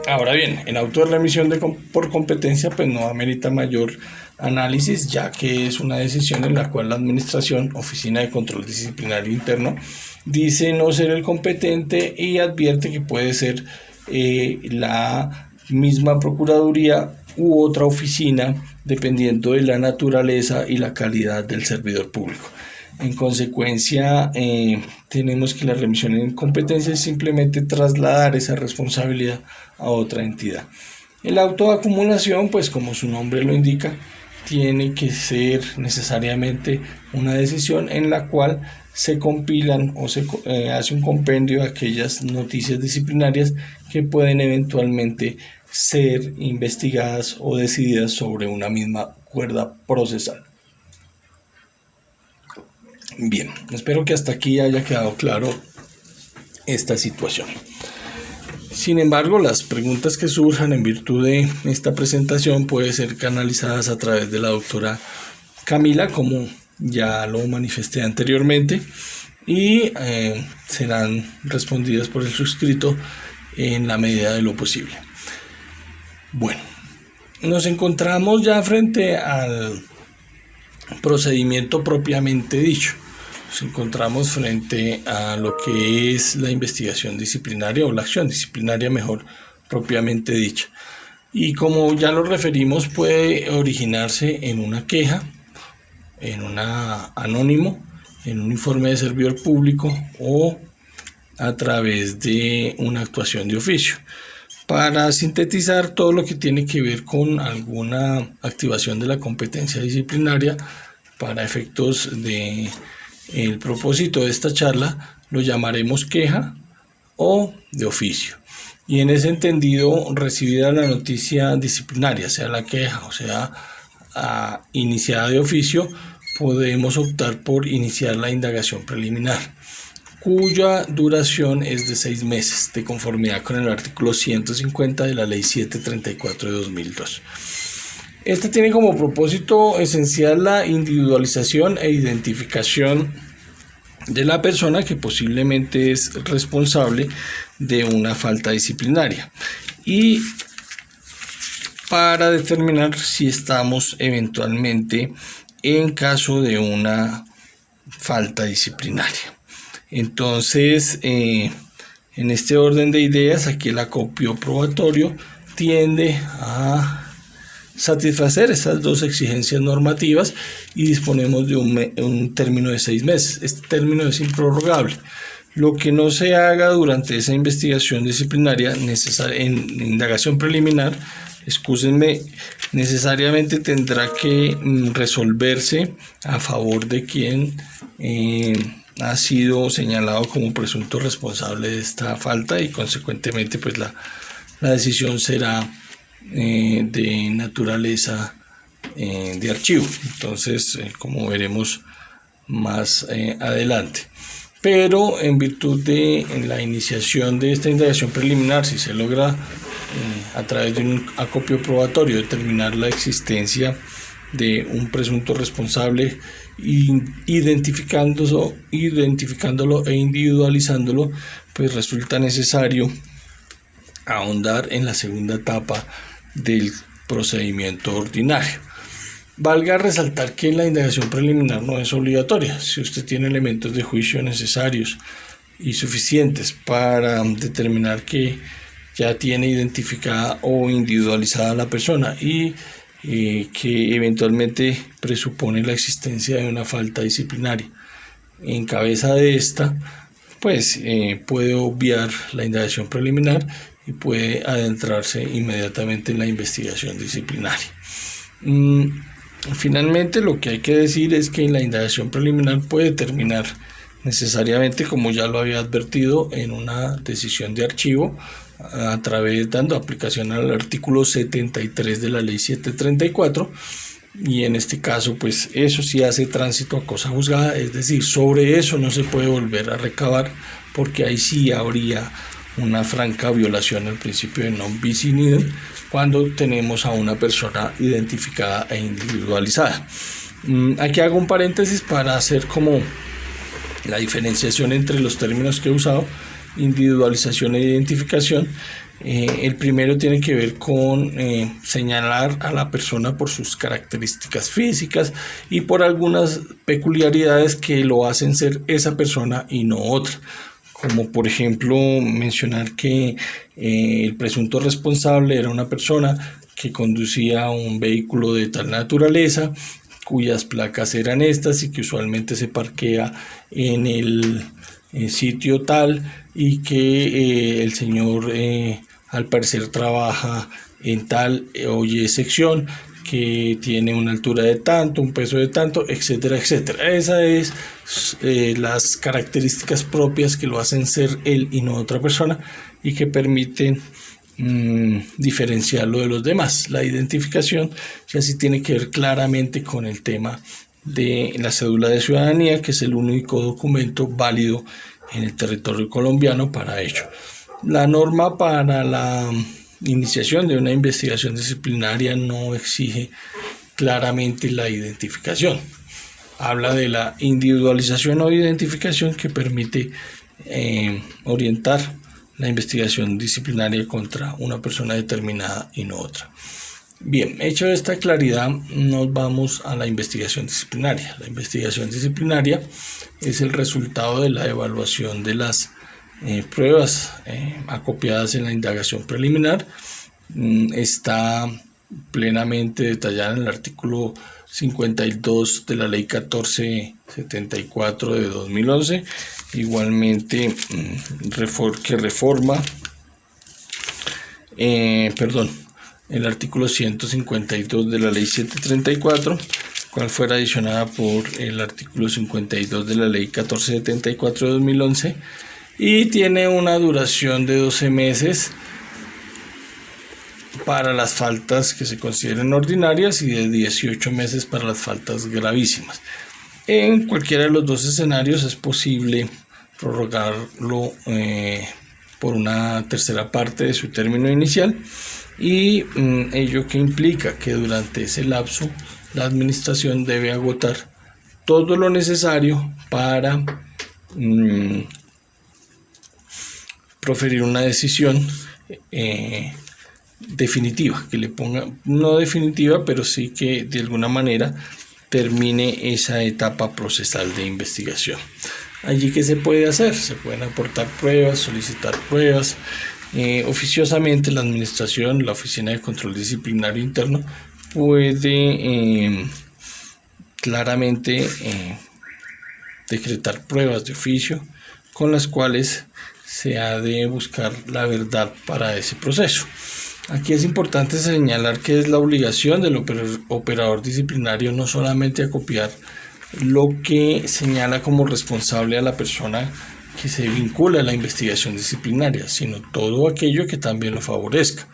Ahora bien, el auto de remisión por competencia pues no amerita mayor análisis, ya que es una decisión en la cual la Administración, Oficina de Control Disciplinario Interno, dice no ser el competente y advierte que puede ser la misma Procuraduría u otra oficina, dependiendo de la naturaleza y la calidad del servidor público. En consecuencia, tenemos que la remisión en competencia es simplemente trasladar esa responsabilidad a otra entidad. El auto de acumulación, pues como su nombre lo indica, tiene que ser necesariamente una decisión en la cual se compilan o se hace un compendio de aquellas noticias disciplinarias que pueden eventualmente ser investigadas o decididas sobre una misma cuerda procesal. Bien, espero que hasta aquí haya quedado claro esta situación. Sin embargo, las preguntas que surjan en virtud de esta presentación pueden ser canalizadas a través de la doctora Camila, como ya lo manifesté anteriormente, y serán respondidas por el suscrito en la medida de lo posible. Bueno, nos encontramos ya frente al procedimiento propiamente dicho. Nos encontramos frente a lo que es la investigación disciplinaria o la acción disciplinaria mejor propiamente dicha. Y como ya lo referimos, puede originarse en una queja, en un anónimo, en un informe de servidor público o a través de una actuación de oficio. Para sintetizar todo lo que tiene que ver con alguna activación de la competencia disciplinaria para efectos de el propósito de esta charla, lo llamaremos queja o de oficio. Y en ese entendido, recibida la noticia disciplinaria, sea la queja o sea iniciada de oficio, podemos optar por iniciar la indagación preliminar, cuya duración es de 6 meses, de conformidad con el artículo 150 de la Ley 734 de 2002. Este tiene como propósito esencial la individualización e identificación de la persona que posiblemente es responsable de una falta disciplinaria y para determinar si estamos eventualmente en caso de una falta disciplinaria. Entonces, en este orden de ideas, aquí el acopio probatorio tiende a satisfacer esas dos exigencias normativas y disponemos de un término de 6 meses. Este término es improrrogable. Lo que no se haga durante esa investigación disciplinaria en indagación preliminar, excúsenme, necesariamente tendrá que resolverse a favor de quien ha sido señalado como presunto responsable de esta falta y consecuentemente pues la decisión será de naturaleza de archivo. Entonces, como veremos más adelante. Pero en virtud de la iniciación de esta indagación preliminar, si se logra a través de un acopio probatorio determinar la existencia de un presunto responsable, identificándolo e individualizándolo, pues resulta necesario ahondar en la segunda etapa del procedimiento ordinario. Valga resaltar que la indagación preliminar no es obligatoria. Si usted tiene elementos de juicio necesarios y suficientes para determinar que ya tiene identificada o individualizada a la persona y que eventualmente presupone la existencia de una falta disciplinaria. En cabeza de esta, pues puede obviar la indagación preliminar y puede adentrarse inmediatamente en la investigación disciplinaria. Finalmente, lo que hay que decir es que la indagación preliminar puede terminar necesariamente, como ya lo había advertido, en una decisión de archivo a través dando aplicación al artículo 73 de la ley 734, y en este caso pues eso sí hace tránsito a cosa juzgada, es decir, sobre eso no se puede volver a recabar, porque ahí sí habría una franca violación al principio de non bis in idem cuando tenemos a una persona identificada e individualizada. Aquí hago un paréntesis para hacer como la diferenciación entre los términos que he usado, individualización e identificación. El primero tiene que ver con señalar a la persona por sus características físicas y por algunas peculiaridades que lo hacen ser esa persona y no otra, como por ejemplo mencionar que el presunto responsable era una persona que conducía un vehículo de tal naturaleza, cuyas placas eran estas y que usualmente se parquea en el sitio tal, y que el señor al parecer trabaja en tal o y sección, que tiene una altura de tanto, un peso de tanto, etcétera, etcétera. Esas es las características propias que lo hacen ser él y no otra persona y que permiten diferenciarlo de los demás. La identificación ya sí tiene que ver claramente con el tema de la cédula de ciudadanía, que es el único documento válido en el territorio colombiano para ello. La norma para la iniciación de una investigación disciplinaria no exige claramente la identificación. Habla de la individualización o identificación que permite orientar la investigación disciplinaria contra una persona determinada y no otra. Bien, hecho esta claridad, nos vamos a la investigación disciplinaria. La investigación disciplinaria es el resultado de la evaluación de las pruebas acopiadas en la indagación preliminar. Está plenamente detallada en el artículo 52 de la ley 1474 de 2011, igualmente que reforma el artículo 152 de la ley 734, cual fuera adicionada por el artículo 52 de la ley 1474 de 2011, y tiene una duración de 12 meses para las faltas que se consideren ordinarias y de 18 meses para las faltas gravísimas. En cualquiera de los dos escenarios es posible prorrogarlo por una tercera parte de su término inicial, y ello que implica que durante ese lapso la administración debe agotar todo lo necesario para proferir una decisión definitiva, que le ponga, no definitiva, pero sí que de alguna manera termine esa etapa procesal de investigación. Allí, ¿qué se puede hacer? Se pueden aportar pruebas, solicitar pruebas. Oficiosamente la administración, la Oficina de Control Disciplinario Interno, puede claramente decretar pruebas de oficio con las cuales se ha de buscar la verdad para ese proceso. Aquí es importante señalar que es la obligación del operador disciplinario no solamente acopiar lo que señala como responsable a la persona que se vincula a la investigación disciplinaria, sino todo aquello que también lo favorezca.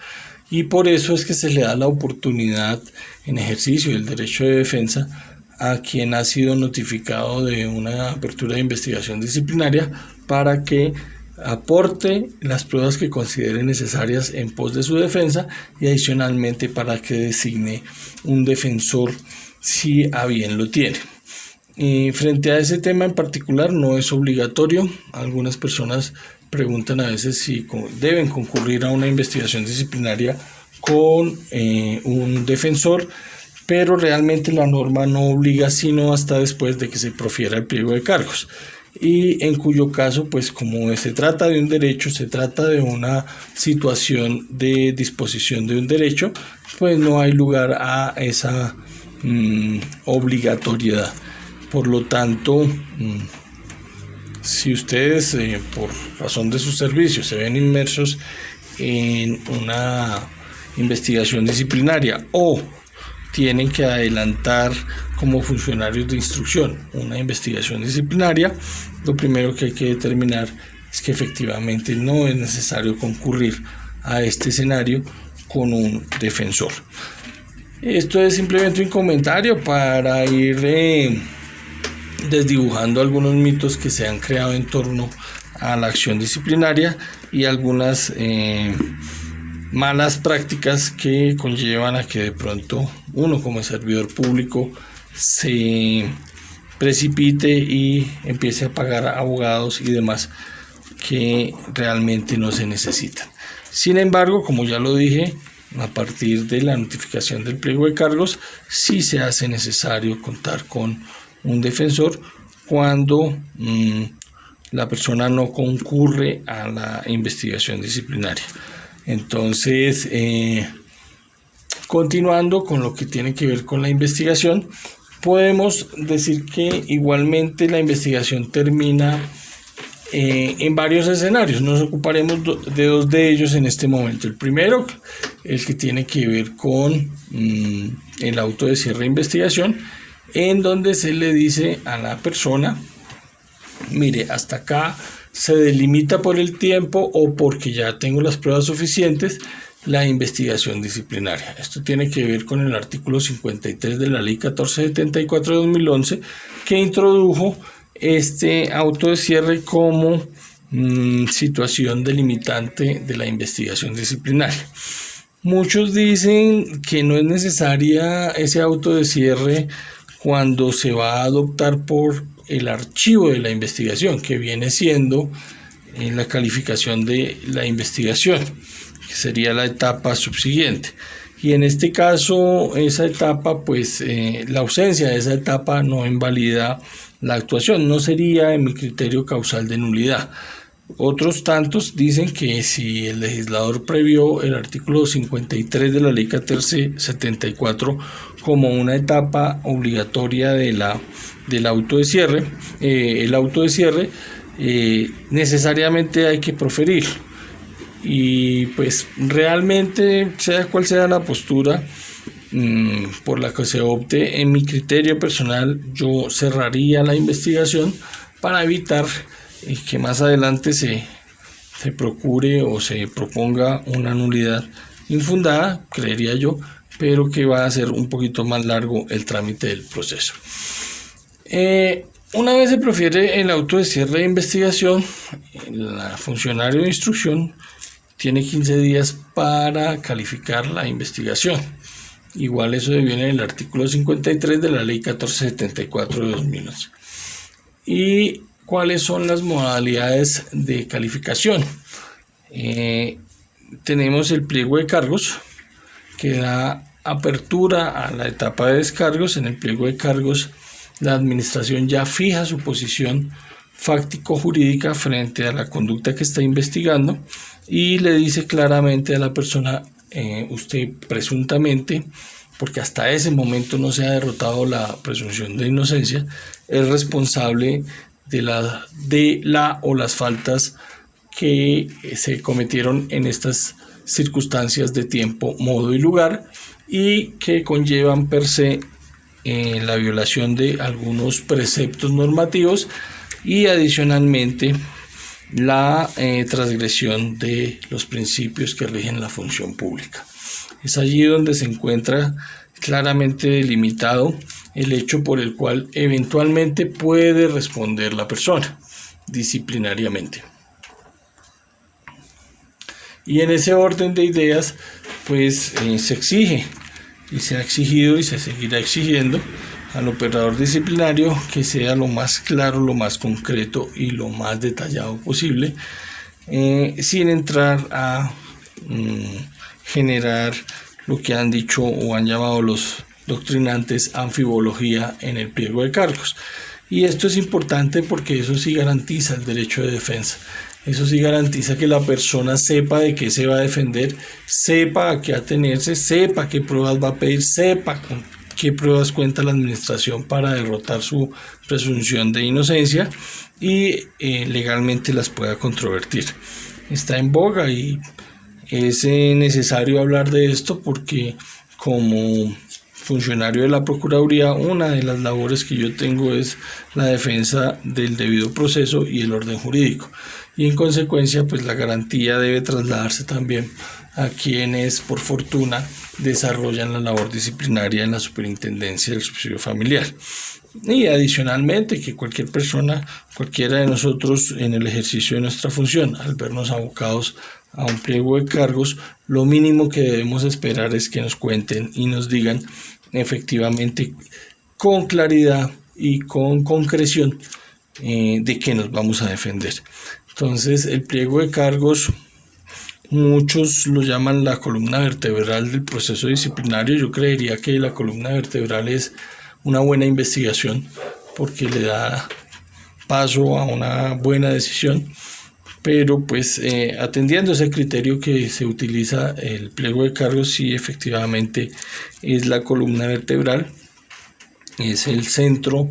Y por eso es que se le da la oportunidad en ejercicio del derecho de defensa a quien ha sido notificado de una apertura de investigación disciplinaria para que aporte las pruebas que considere necesarias en pos de su defensa, y adicionalmente para que designe un defensor si a bien lo tiene. Frente a ese tema en particular no es obligatorio. Algunas personas preguntan a veces si deben concurrir a una investigación disciplinaria con un defensor, pero realmente la norma no obliga sino hasta después de que se profiera el pliego de cargos. y en cuyo caso, pues como se trata de un derecho, se trata de una situación de disposición de un derecho, pues no hay lugar a esa obligatoriedad. Por lo tanto, si ustedes por razón de sus servicios se ven inmersos en una investigación disciplinaria o tienen que adelantar como funcionarios de instrucción una investigación disciplinaria, lo primero que hay que determinar es que efectivamente no es necesario concurrir a este escenario con un defensor. Esto es simplemente un comentario para ir desdibujando algunos mitos que se han creado en torno a la acción disciplinaria y algunas malas prácticas que conllevan a que de pronto uno como servidor público se precipite y empiece a pagar a abogados y demás que realmente no se necesitan. Sin embargo, como ya lo dije, a partir de la notificación del pliego de cargos, sí se hace necesario contar con un defensor cuando la persona no concurre a la investigación disciplinaria. Entonces, continuando con lo que tiene que ver con la investigación, podemos decir que igualmente la investigación termina en varios escenarios. Nos ocuparemos de dos de ellos en este momento. El primero, el que tiene que ver con el auto de cierre de investigación, en donde se le dice a la persona: mire, hasta acá se delimita por el tiempo o porque ya tengo las pruebas suficientes la investigación disciplinaria. Esto tiene que ver con el artículo 53 de la Ley 1474 de 2011, que introdujo este auto de cierre como situación delimitante de la investigación disciplinaria. Muchos dicen que no es necesaria ese auto de cierre cuando se va a adoptar por el archivo de la investigación, que viene siendo la calificación de la investigación, que sería la etapa subsiguiente. Y en este caso, esa etapa, pues la ausencia de esa etapa no invalida la actuación, no sería en mi criterio causal de nulidad. Otros tantos dicen que si el legislador previó el artículo 53 de la Ley 1474 como una etapa obligatoria del auto de cierre, el auto de cierre necesariamente hay que proferir. Y pues realmente, sea cual sea la postura por la que se opte, en mi criterio personal yo cerraría la investigación para evitar que más adelante se procure o se proponga una nulidad infundada, creería yo, pero que va a ser un poquito más largo el trámite del proceso. Una vez se profiere el auto de cierre de investigación, el funcionario de instrucción tiene 15 días para calificar la investigación. Igual eso viene en el artículo 53 de la Ley 1474 de 2011. ¿Y cuáles son las modalidades de calificación? Tenemos el pliego de cargos, que da apertura a la etapa de descargos. En el pliego de cargos, la administración ya fija su posición fáctico-jurídica frente a la conducta que está investigando y le dice claramente a la persona: usted presuntamente, porque hasta ese momento no se ha derrotado la presunción de inocencia, es responsable de la o las faltas que se cometieron en estas circunstancias de tiempo, modo y lugar, y que conllevan per se la violación de algunos preceptos normativos y adicionalmente la transgresión de los principios que rigen la función pública. Es allí donde se encuentra claramente delimitado el hecho por el cual eventualmente puede responder la persona disciplinariamente. Y en ese orden de ideas, pues se exige y se ha exigido y se seguirá exigiendo al operador disciplinario que sea lo más claro, lo más concreto y lo más detallado posible, sin entrar a generar lo que han dicho o han llamado los doctrinantes anfibología en el pliego de cargos. Y esto es importante porque eso sí garantiza el derecho de defensa. Eso sí garantiza que la persona sepa de qué se va a defender, sepa a qué atenerse, sepa qué pruebas va a pedir, sepa con qué pruebas cuenta la administración para derrotar su presunción de inocencia y legalmente las pueda controvertir. Está en boga y es necesario hablar de esto porque como funcionario de la Procuraduría, una de las labores que yo tengo es la defensa del debido proceso y el orden jurídico. Y en consecuencia, pues la garantía debe trasladarse también a quienes, por fortuna, desarrollan la labor disciplinaria en la Superintendencia del Subsidio Familiar. Y adicionalmente, que cualquier persona, cualquiera de nosotros en el ejercicio de nuestra función, al vernos abocados a un pliego de cargos, lo mínimo que debemos esperar es que nos cuenten y nos digan efectivamente con claridad y con concreción de qué nos vamos a defender. Entonces, el pliego de cargos, muchos lo llaman la columna vertebral del proceso disciplinario. Yo creería que la columna vertebral es una buena investigación porque le da paso a una buena decisión, pero pues atendiendo ese criterio que se utiliza, el pliego de cargos sí efectivamente es la columna vertebral, es el centro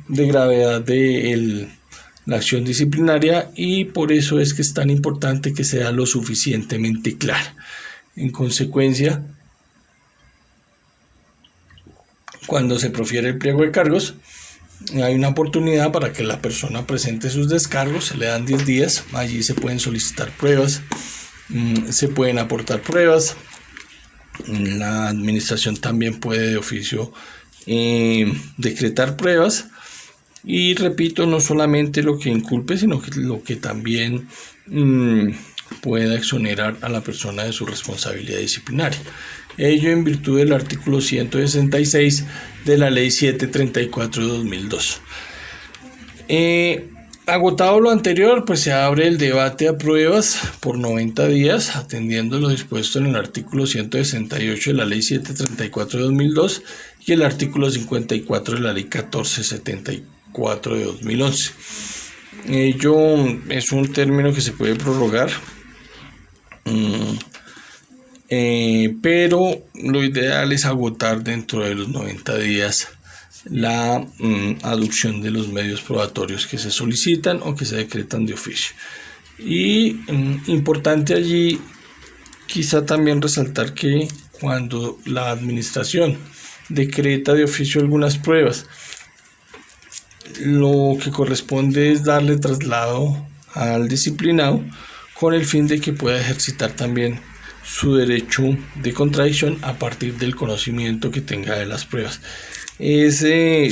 de gravedad de la acción disciplinaria y por eso es que es tan importante que sea lo suficientemente clara. En consecuencia, cuando se profiere el pliego de cargos, hay una oportunidad para que la persona presente sus descargos, se le dan 10 días, allí se pueden solicitar pruebas, se pueden aportar pruebas, la administración también puede de oficio decretar pruebas y repito, no solamente lo que inculpe, sino que lo que también pueda exonerar a la persona de su responsabilidad disciplinaria. Ello en virtud del artículo 166 de la Ley 734 de 2002. Agotado lo anterior, pues se abre el debate a pruebas por 90 días, atendiendo lo dispuesto en el artículo 168 de la Ley 734 de 2002 y el artículo 54 de la Ley 1474 de 2011. Ello es un término que se puede prorrogar, pero lo ideal es agotar dentro de los 90 días la aducción de los medios probatorios que se solicitan o que se decretan de oficio. Y importante allí quizá también resaltar que cuando la administración decreta de oficio algunas pruebas, lo que corresponde es darle traslado al disciplinado con el fin de que pueda ejercitar también su derecho de contradicción a partir del conocimiento que tenga de las pruebas. Es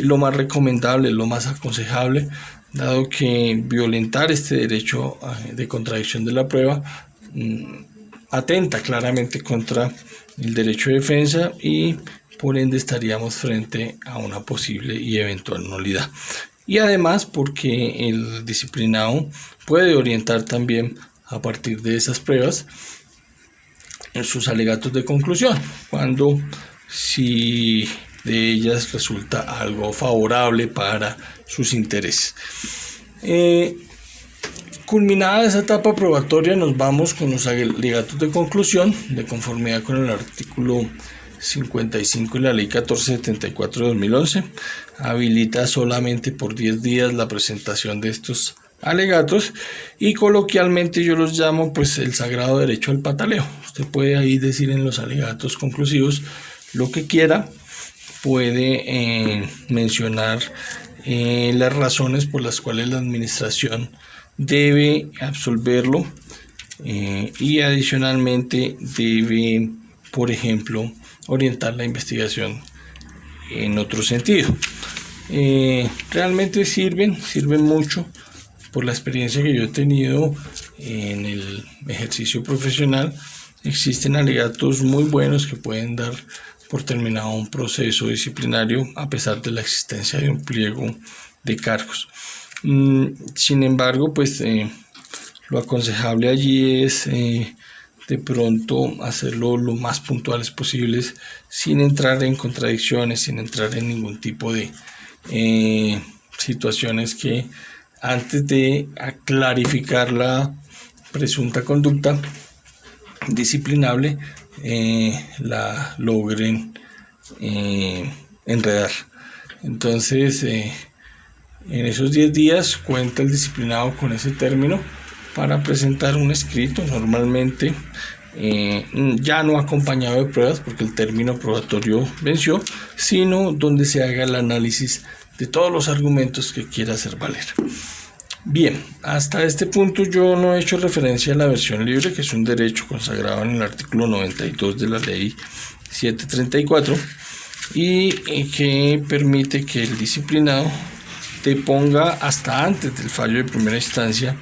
lo más recomendable, lo más aconsejable, dado que violentar este derecho de contradicción de la prueba atenta claramente contra el derecho de defensa y por ende estaríamos frente a una posible y eventual nulidad. Y además porque el disciplinado puede orientar también a partir de esas pruebas en sus alegatos de conclusión, cuando si de ellas resulta algo favorable para sus intereses. Culminada esa etapa probatoria, nos vamos con los alegatos de conclusión de conformidad con el artículo 55 de la Ley 1474 de 2011. Habilita solamente por 10 días la presentación de estos alegatos y coloquialmente yo los llamo pues el sagrado derecho al pataleo. Usted puede ahí decir en los alegatos conclusivos lo que quiera, puede mencionar las razones por las cuales la administración debe absolverlo y adicionalmente debe, por ejemplo, orientar la investigación en otro sentido. Realmente sirven mucho. Por la experiencia que yo he tenido en el ejercicio profesional, existen alegatos muy buenos que pueden dar por terminado un proceso disciplinario a pesar de la existencia de un pliego de cargos. Sin embargo, pues lo aconsejable allí es de pronto hacerlo lo más puntuales posibles sin entrar en contradicciones, sin entrar en ningún tipo de situaciones que antes de clarificar la presunta conducta disciplinable la logren enredar. Entonces, en esos 10 días cuenta el disciplinado con ese término para presentar un escrito, normalmente ya no acompañado de pruebas porque el término probatorio venció, sino donde se haga el análisis de todos los argumentos que quiera hacer valer. Bien, hasta este punto yo no he hecho referencia a la versión libre, que es un derecho consagrado en el artículo 92 de la ley 734 y que permite que el disciplinado deponga hasta antes del fallo de primera instancia,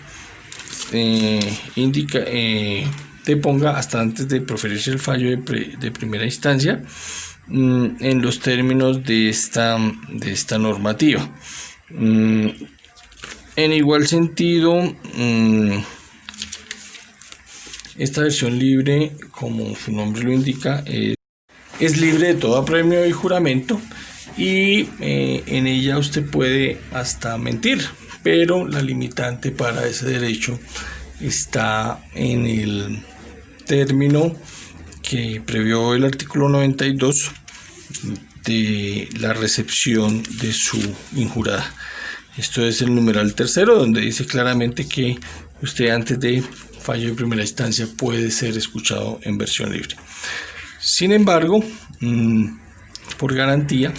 deponga hasta antes de proferirse el fallo de primera instancia en los términos de esta normativa. En igual sentido, esta versión libre, como su nombre lo indica, es libre de todo apremio y juramento y en ella usted puede hasta mentir, pero la limitante para ese derecho está en el término que previó el artículo 92 de la recepción de su injurada. Esto es el numeral tercero, donde dice claramente que usted antes de fallo de primera instancia puede ser escuchado en versión libre. Sin embargo, por garantía,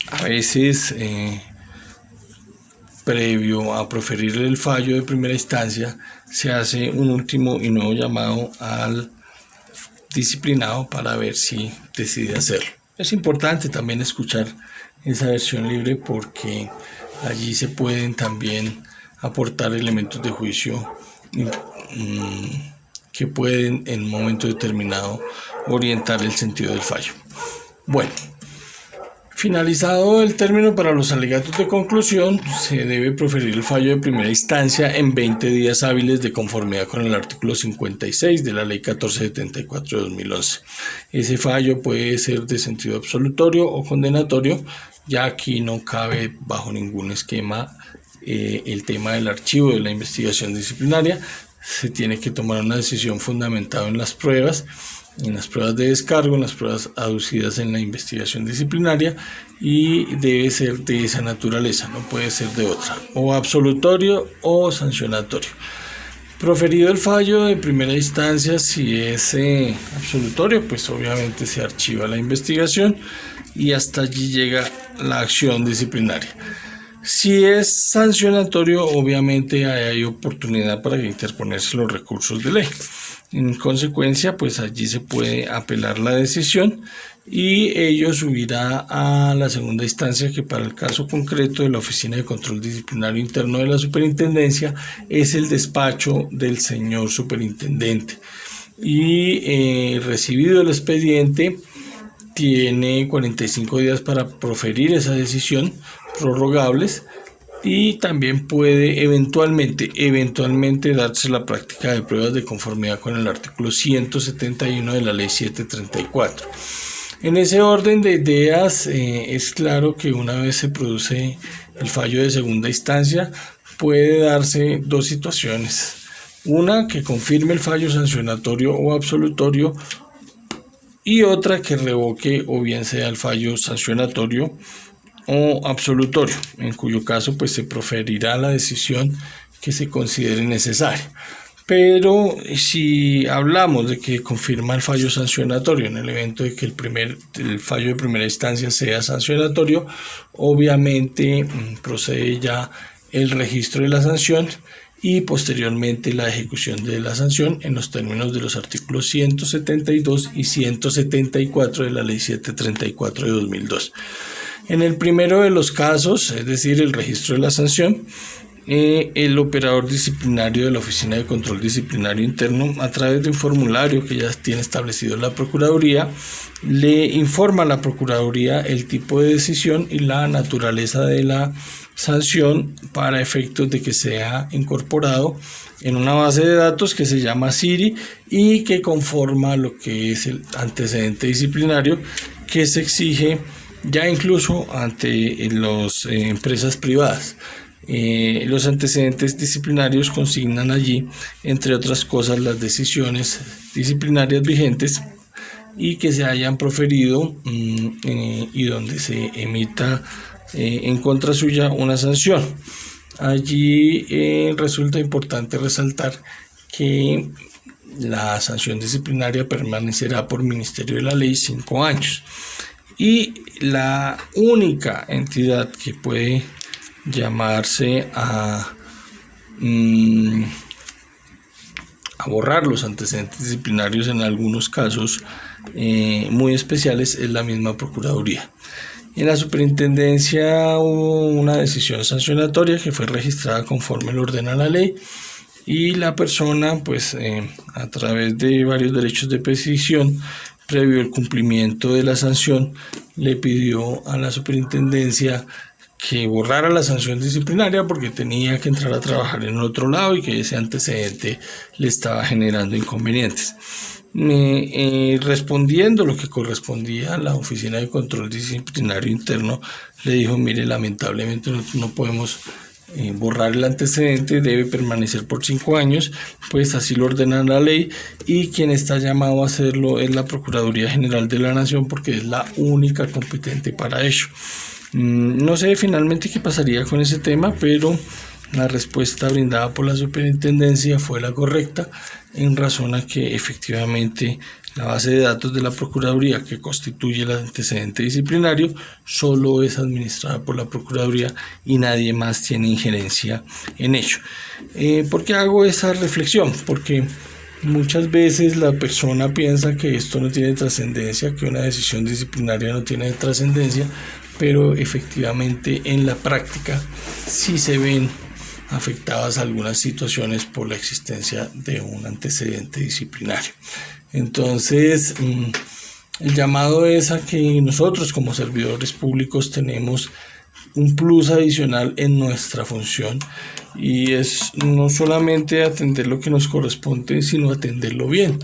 a veces previo a proferir el fallo de primera instancia se hace un último y nuevo llamado al disciplinado para ver si decide hacerlo. Es importante también escuchar esa versión libre porque allí se pueden también aportar elementos de juicio que pueden en un momento determinado orientar el sentido del fallo. Bueno, finalizado el término para los alegatos de conclusión, se debe proferir el fallo de primera instancia en 20 días hábiles de conformidad con el artículo 56 de la Ley 1474 de 2011. Ese fallo puede ser de sentido absolutorio o condenatorio, ya aquí no cabe bajo ningún esquema el tema del archivo de la investigación disciplinaria. Se tiene que tomar una decisión fundamentada en las pruebas de descargo, en las pruebas aducidas en la investigación disciplinaria y debe ser de esa naturaleza, no puede ser de otra, o absolutorio o sancionatorio. Proferido el fallo de primera instancia, si es absolutorio, pues obviamente se archiva la investigación y hasta allí llega la acción disciplinaria. Si es sancionatorio, obviamente hay oportunidad para interponerse los recursos de ley. En consecuencia, pues allí se puede apelar la decisión y ello subirá a la segunda instancia, que para el caso concreto de la Oficina de Control Disciplinario Interno de la Superintendencia es el despacho del señor superintendente. Y recibido el expediente, tiene 45 días para proferir esa decisión, prorrogables, y también puede eventualmente darse la práctica de pruebas de conformidad con el artículo 171 de la Ley 734. En ese orden de ideas, es claro que una vez se produce el fallo de segunda instancia, puede darse dos situaciones. Una, que confirme el fallo sancionatorio o absolutorio, y otra que revoque o bien sea el fallo sancionatorio o absolutorio, en cuyo caso pues se proferirá la decisión que se considere necesaria. Pero si hablamos de que confirma el fallo sancionatorio en el evento de que el fallo de primera instancia sea sancionatorio, obviamente procede ya el registro de la sanción y posteriormente la ejecución de la sanción en los términos de los artículos 172 y 174 de la Ley 734 de 2002. En el primero de los casos, es decir, el registro de la sanción, el operador disciplinario de la Oficina de Control Disciplinario Interno, a través de un formulario que ya tiene establecido la Procuraduría, le informa a la Procuraduría el tipo de decisión y la naturaleza de la sanción para efectos de que sea incorporado en una base de datos que se llama SIRI y que conforma lo que es el antecedente disciplinario que se exige ya incluso ante las empresas privadas. Los antecedentes disciplinarios consignan allí, entre otras cosas, las decisiones disciplinarias vigentes y que se hayan proferido y donde se emita en contra suya una sanción. Allí resulta importante resaltar que la sanción disciplinaria permanecerá por ministerio de la ley 5 años y la única entidad que puede llamarse a borrar los antecedentes disciplinarios en algunos casos muy especiales es la misma Procuraduría. En la superintendencia hubo una decisión sancionatoria que fue registrada conforme lo ordena la ley y la persona, pues a través de varios derechos de petición, previo el cumplimiento de la sanción, le pidió a la superintendencia que borrara la sanción disciplinaria porque tenía que entrar a trabajar en otro lado y que ese antecedente le estaba generando inconvenientes. Respondiendo lo que correspondía a la Oficina de Control Disciplinario Interno, le dijo: mire, lamentablemente no podemos borrar el antecedente, debe permanecer por 5 años, pues así lo ordena la ley y quien está llamado a hacerlo es la Procuraduría General de la Nación porque es la única competente para ello. No sé finalmente qué pasaría con ese tema, pero la respuesta brindada por la superintendencia fue la correcta, en razón a que efectivamente la base de datos de la Procuraduría que constituye el antecedente disciplinario solo es administrada por la Procuraduría y nadie más tiene injerencia en ello. ¿Por qué hago esa reflexión? Porque muchas veces la persona piensa que esto no tiene trascendencia, que una decisión disciplinaria no tiene trascendencia, pero efectivamente en la práctica sí se ven afectadas algunas situaciones por la existencia de un antecedente disciplinario. Entonces, el llamado es a que nosotros como servidores públicos tenemos un plus adicional en nuestra función y es no solamente atender lo que nos corresponde, sino atenderlo bien.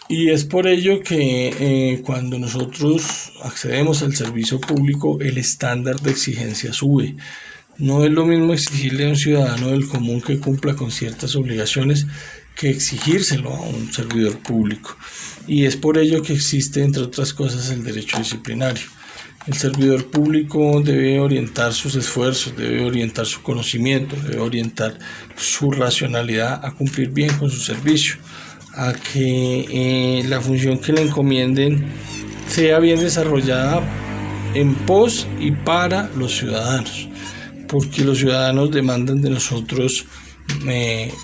Y es por ello que cuando nosotros accedemos al servicio público, el estándar de exigencia sube. No es lo mismo exigirle a un ciudadano del común que cumpla con ciertas obligaciones que exigírselo a un servidor público. Y es por ello que existe, entre otras cosas, el derecho disciplinario. El servidor público debe orientar sus esfuerzos, debe orientar su conocimiento, debe orientar su racionalidad a cumplir bien con su servicio, a que la función que le encomienden sea bien desarrollada en pos y para los ciudadanos, porque los ciudadanos demandan de nosotros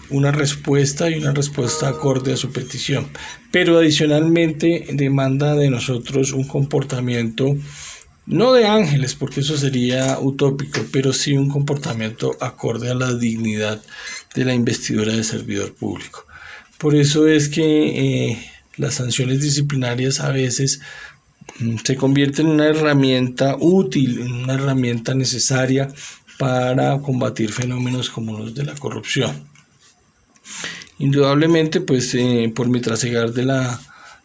una respuesta y una respuesta acorde a su petición, pero adicionalmente demanda de nosotros un comportamiento no de ángeles, porque eso sería utópico, pero sí un comportamiento acorde a la dignidad de la investidura de servidor público. Por eso es que las sanciones disciplinarias a veces se convierten en una herramienta útil, en una herramienta necesaria para combatir fenómenos como los de la corrupción. Indudablemente, pues por mi trasegar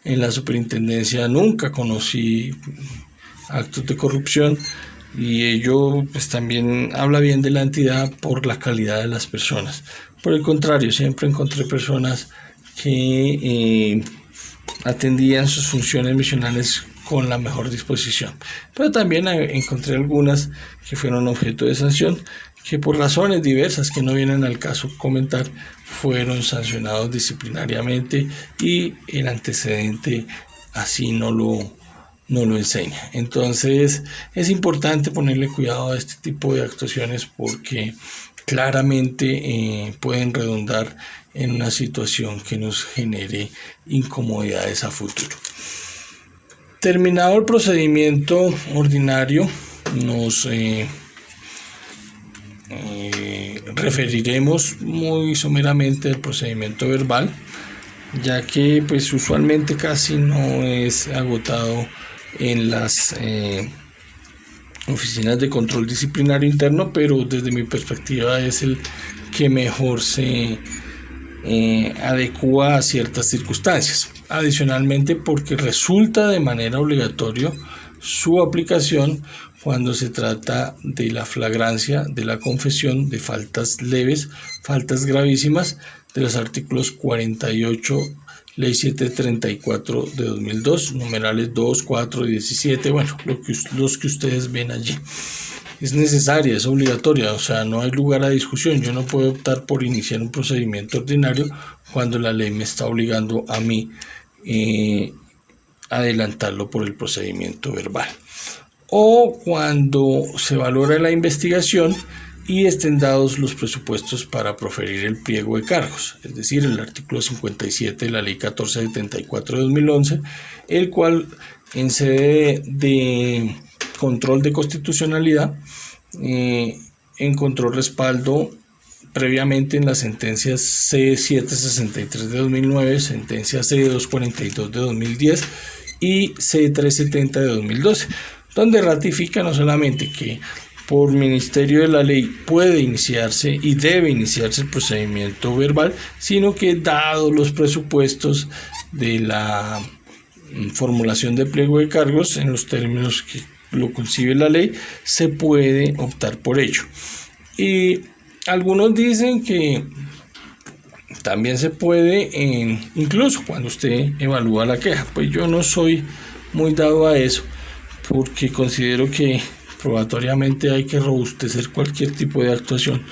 en la superintendencia nunca conocí actos de corrupción y ello pues también habla bien de la entidad por la calidad de las personas. Por el contrario, siempre encontré personas que atendían sus funciones misionales con la mejor disposición, pero también encontré algunas que fueron objeto de sanción, que por razones diversas que no vienen al caso comentar, fueron sancionados disciplinariamente y el antecedente así no lo enseña. Entonces es importante ponerle cuidado a este tipo de actuaciones porque claramente pueden redundar en una situación que nos genere incomodidades a futuro. Terminado el procedimiento ordinario, nos referiremos muy someramente al procedimiento verbal, ya que pues usualmente casi no es agotado en las oficinas de control disciplinario interno, pero desde mi perspectiva es el que mejor se adecua a ciertas circunstancias. Adicionalmente, porque resulta de manera obligatoria su aplicación cuando se trata de la flagrancia de la confesión de faltas leves, faltas gravísimas de los artículos 48, Ley 734 de 2002, numerales 2, 4 y 17, bueno, los que ustedes ven allí. Es necesaria, es obligatoria, o sea, no hay lugar a discusión. Yo no puedo optar por iniciar un procedimiento ordinario cuando la ley me está obligando a mí adelantarlo por el procedimiento verbal. O cuando se valora la investigación y estén dados los presupuestos para proferir el pliego de cargos, es decir, el artículo 57 de la Ley 1474 de 2011, el cual en sede de control de constitucionalidad encontró respaldo previamente en las sentencias C763 de 2009, sentencia C242 de 2010 y C370 de 2012, donde ratifica no solamente que por ministerio de la ley puede iniciarse y debe iniciarse el procedimiento verbal, sino que dados los presupuestos de la formulación de pliego de cargos en los términos que lo concibe la ley, se puede optar por ello. Y algunos dicen que también se puede, incluso cuando usted evalúa la queja. Pues yo no soy muy dado a eso, porque considero que probatoriamente hay que robustecer cualquier tipo de actuación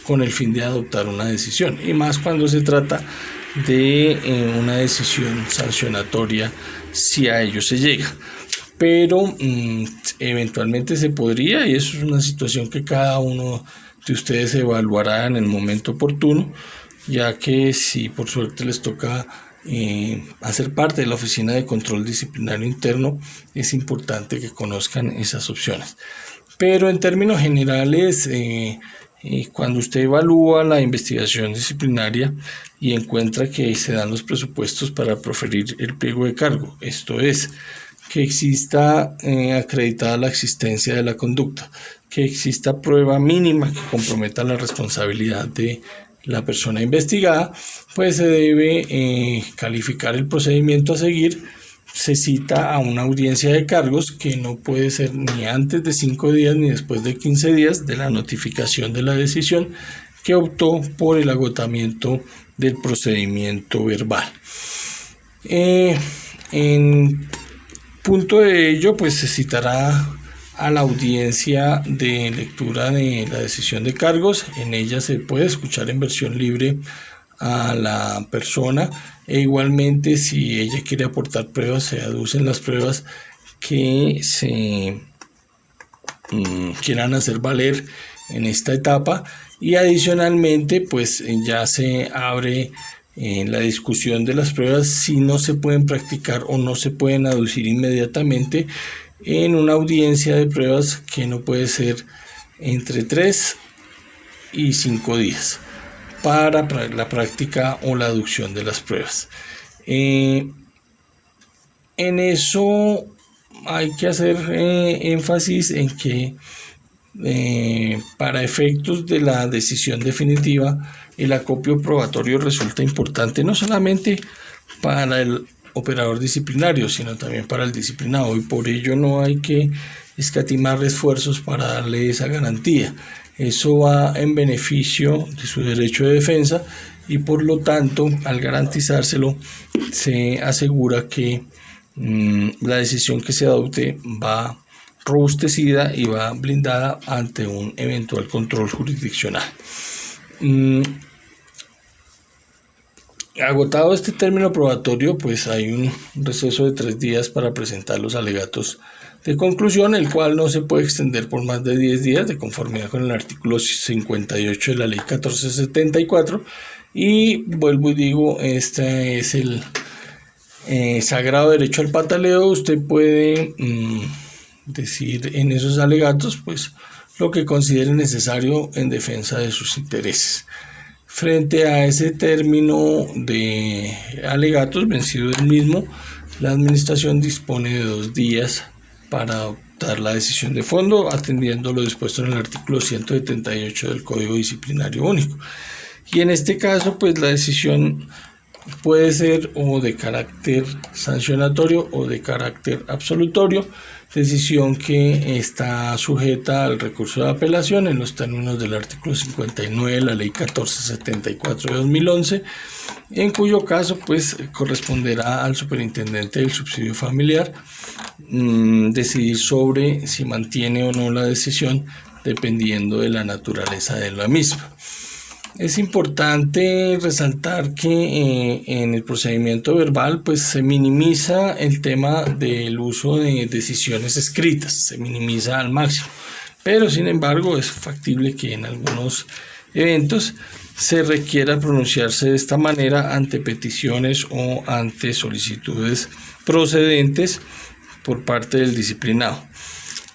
con el fin de adoptar una decisión, y más cuando se trata de una decisión sancionatoria, si a ello se llega. Pero eventualmente se podría, y eso es una situación que cada uno de ustedes evaluará en el momento oportuno, ya que si por suerte les toca hacer parte de la Oficina de Control Disciplinario Interno, es importante que conozcan esas opciones. Pero en términos generales, cuando usted evalúa la investigación disciplinaria y encuentra que se dan los presupuestos para proferir el pliego de cargo, esto es, que exista acreditada la existencia de la conducta, que exista prueba mínima que comprometa la responsabilidad de la persona investigada, pues se debe calificar el procedimiento a seguir. Se cita a una audiencia de cargos que no puede ser ni antes de 5 días ni después de 15 días de la notificación de la decisión que optó por el agotamiento del procedimiento verbal. En punto de ello, pues se citará a la audiencia de lectura de la decisión de cargos. En ella se puede escuchar en versión libre a la persona, e igualmente si ella quiere aportar pruebas, se aducen las pruebas que se quieran hacer valer en esta etapa, y adicionalmente pues ya se abre la discusión de las pruebas si no se pueden practicar o no se pueden aducir inmediatamente en una audiencia de pruebas que no puede ser entre 3 y 5 días para la práctica o la aducción de las pruebas. En eso hay que hacer énfasis en que para efectos de la decisión definitiva, el acopio probatorio resulta importante no solamente para el operador disciplinario, sino también para el disciplinado, y por ello no hay que escatimar esfuerzos para darle esa garantía. Eso va en beneficio de su derecho de defensa, y por lo tanto, al garantizárselo, se asegura que la decisión que se adopte va robustecida y va blindada ante un eventual control jurisdiccional. Agotado este término probatorio, pues hay un receso de 3 días para presentar los alegatos de conclusión, el cual no se puede extender por más de 10 días de conformidad con el artículo 58 de la Ley 1474. Y vuelvo y digo, este es el sagrado derecho al pataleo. Usted puede decir en esos alegatos pues lo que considere necesario en defensa de sus intereses. Frente a ese término de alegatos vencido el mismo, la administración dispone de 2 días para adoptar la decisión de fondo, atendiendo lo dispuesto en el artículo 178 del Código Disciplinario Único. Y en este caso, pues la decisión puede ser o de carácter sancionatorio o de carácter absolutorio. decisión que está sujeta al recurso de apelación en los términos del artículo 59 de la ley 1474 de 2011, en cuyo caso pues corresponderá al superintendente del subsidio familiar decidir sobre si mantiene o no la decisión dependiendo de la naturaleza de la misma. Es importante resaltar que en el procedimiento verbal pues se minimiza el tema del uso de decisiones escritas, se minimiza al máximo, pero sin embargo es factible que en algunos eventos se requiera pronunciarse de esta manera ante peticiones o ante solicitudes procedentes por parte del disciplinado.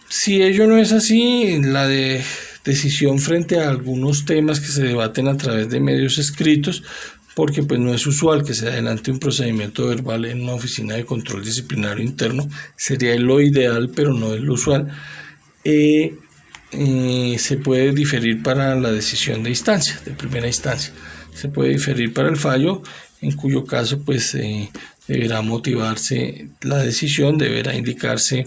Si ello no es así, la decisión frente a algunos temas que se debaten a través de medios escritos, porque pues no es usual que se adelante un procedimiento verbal en una oficina de control disciplinario interno, sería lo ideal, pero no es lo usual. Se puede diferir para la decisión de instancia, de primera instancia. Se puede diferir para el fallo, en cuyo caso pues deberá motivarse la decisión, deberá indicarse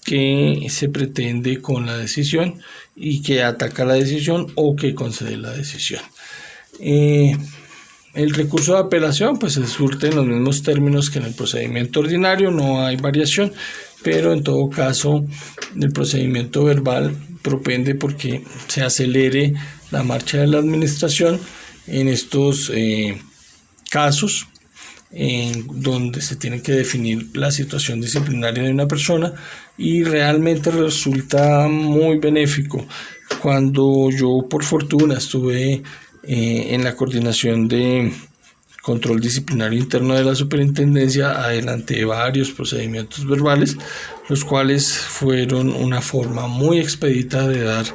qué se pretende con la decisión y que ataca la decisión o que concede la decisión. El recurso de apelación pues se surte en los mismos términos que en el procedimiento ordinario, no hay variación, pero en todo caso el procedimiento verbal propende porque se acelere la marcha de la administración en estos casos en donde se tiene que definir la situación disciplinaria de una persona, y realmente resulta muy benéfico. Cuando yo por fortuna estuve en la coordinación de control disciplinario interno de la superintendencia, adelanté varios procedimientos verbales, los cuales fueron una forma muy expedita de dar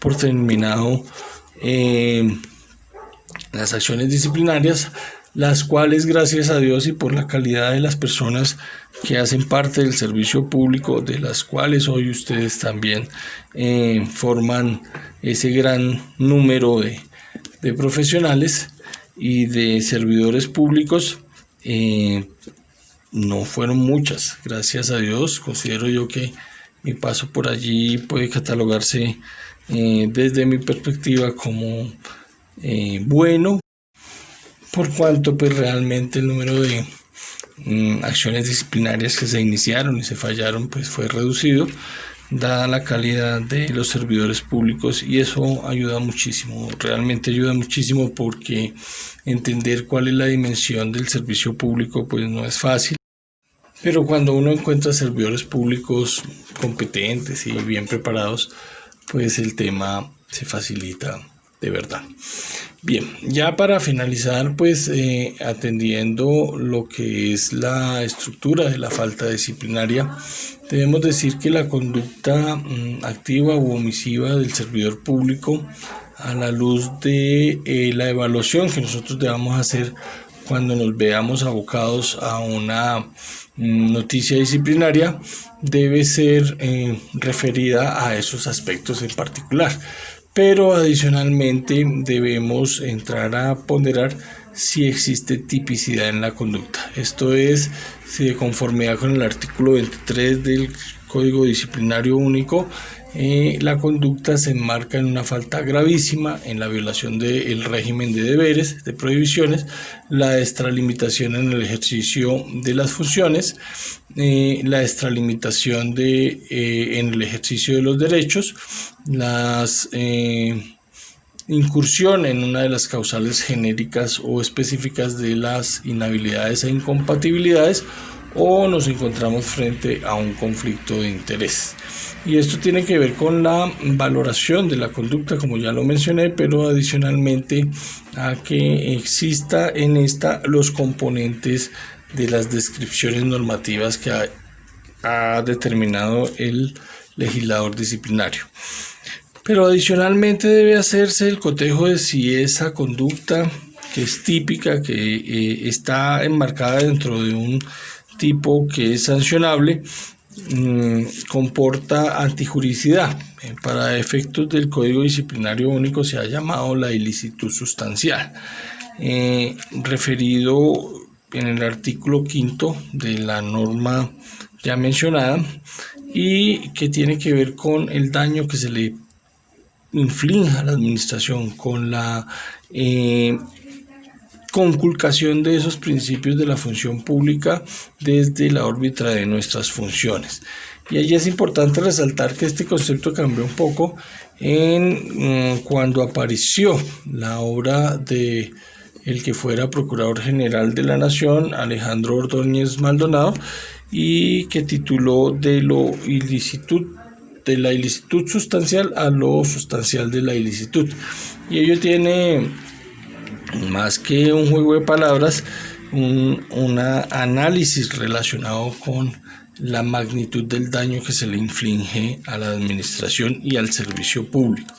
por terminado las acciones disciplinarias, las cuales, gracias a Dios y por la calidad de las personas que hacen parte del servicio público, de las cuales hoy ustedes también forman ese gran número de profesionales y de servidores públicos, no fueron muchas, gracias a Dios. Considero yo que mi paso por allí puede catalogarse desde mi perspectiva como bueno, por cuanto pues realmente el número de acciones disciplinarias que se iniciaron y se fallaron pues fue reducido, dada la calidad de los servidores públicos, y eso ayuda muchísimo, realmente ayuda muchísimo, porque entender cuál es la dimensión del servicio público pues no es fácil, pero cuando uno encuentra servidores públicos competentes y bien preparados, pues el tema se facilita de verdad. Bien, ya para finalizar, pues atendiendo lo que es la estructura de la falta disciplinaria, debemos decir que la conducta activa u omisiva del servidor público, a la luz de la evaluación que nosotros debamos hacer cuando nos veamos abocados a una noticia disciplinaria, debe ser referida a esos aspectos en particular. Pero adicionalmente debemos entrar a ponderar si existe tipicidad en la conducta. Esto es, si de conformidad con el artículo 23 del Código Disciplinario Único, la conducta se enmarca en una falta gravísima, en la violación del régimen de deberes, de prohibiciones, la extralimitación en el ejercicio de las funciones, la extralimitación en el ejercicio de los derechos, las incursión en una de las causales genéricas o específicas de las inhabilidades e incompatibilidades, o nos encontramos frente a un conflicto de interés. Y esto tiene que ver con la valoración de la conducta, como ya lo mencioné, pero adicionalmente a que exista en esta los componentes de las descripciones normativas que ha determinado el legislador disciplinario. Pero adicionalmente debe hacerse el cotejo de si esa conducta, que es típica, que está enmarcada dentro de un tipo que es sancionable, comporta antijuricidad. Para efectos del Código Disciplinario Único se ha llamado la ilicitud sustancial, referido en el artículo 5 de la norma ya mencionada, y que tiene que ver con el daño que se le inflige a la administración, con la conculcación de esos principios de la función pública desde la órbita de nuestras funciones. Y allí es importante resaltar que este concepto cambió un poco cuando apareció la obra de el que fuera Procurador General de la Nación, Alejandro Ordóñez Maldonado, y que tituló de la ilicitud sustancial a lo sustancial de la ilicitud. Y ello tiene, más que un juego de palabras, un análisis relacionado con la magnitud del daño que se le inflige a la administración y al servicio público.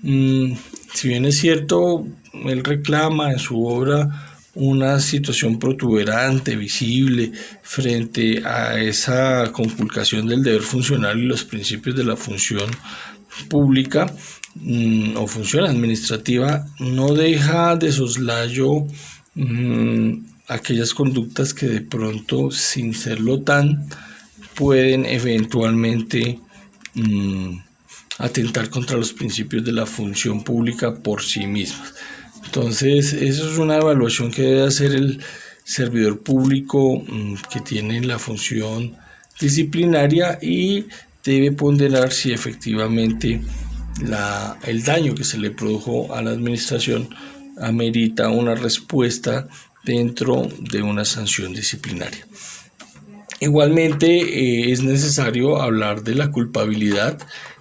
Si bien es cierto, él reclama en su obra una situación protuberante, visible, frente a esa conculcación del deber funcional y los principios de la función pública o función administrativa, no deja de soslayo aquellas conductas que de pronto, sin serlo tan, pueden eventualmente atentar contra los principios de la función pública por sí mismas. Entonces, eso es una evaluación que debe hacer el servidor público que tiene la función disciplinaria y debe ponderar si efectivamente el daño que se le produjo a la administración amerita una respuesta dentro de una sanción disciplinaria. Igualmente es necesario hablar de la culpabilidad,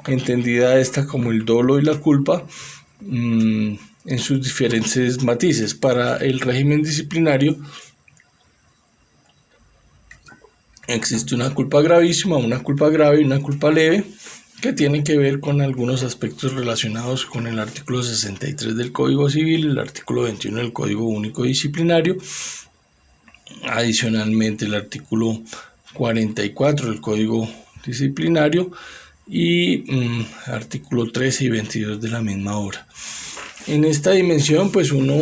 entendida esta como el dolo y la culpa, en sus diferentes matices. Para el régimen disciplinario existe una culpa gravísima, una culpa grave y una culpa leve, que tienen que ver con algunos aspectos relacionados con el artículo 63 del Código Civil, el artículo 21 del Código Único Disciplinario, adicionalmente el artículo 44 del Código Disciplinario y artículo 13 y 22 de la misma obra. En esta dimensión, pues uno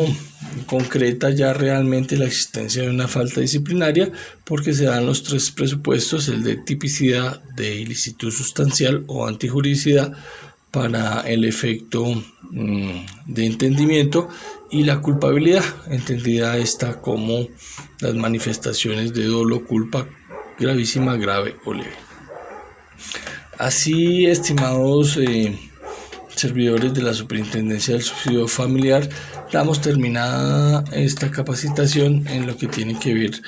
concreta ya realmente la existencia de una falta disciplinaria porque se dan los tres presupuestos: el de tipicidad, de ilicitud sustancial o antijuridicidad para el efecto de entendimiento, y la culpabilidad, entendida esta como las manifestaciones de dolo, culpa gravísima, grave o leve. Así, estimados servidores de la Superintendencia del Subsidio Familiar, damos terminada esta capacitación en lo que tiene que ver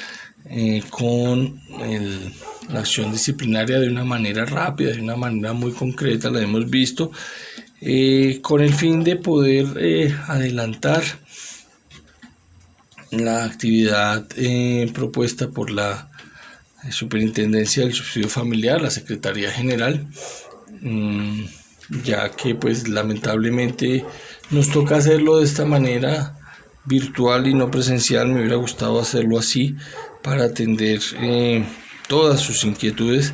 con la acción disciplinaria de una manera rápida, de una manera muy concreta, la hemos visto, con el fin de poder adelantar la actividad propuesta por la Superintendencia del Subsidio Familiar, la Secretaría General, ya que pues lamentablemente nos toca hacerlo de esta manera virtual y no presencial. Me hubiera gustado hacerlo así para atender todas sus inquietudes,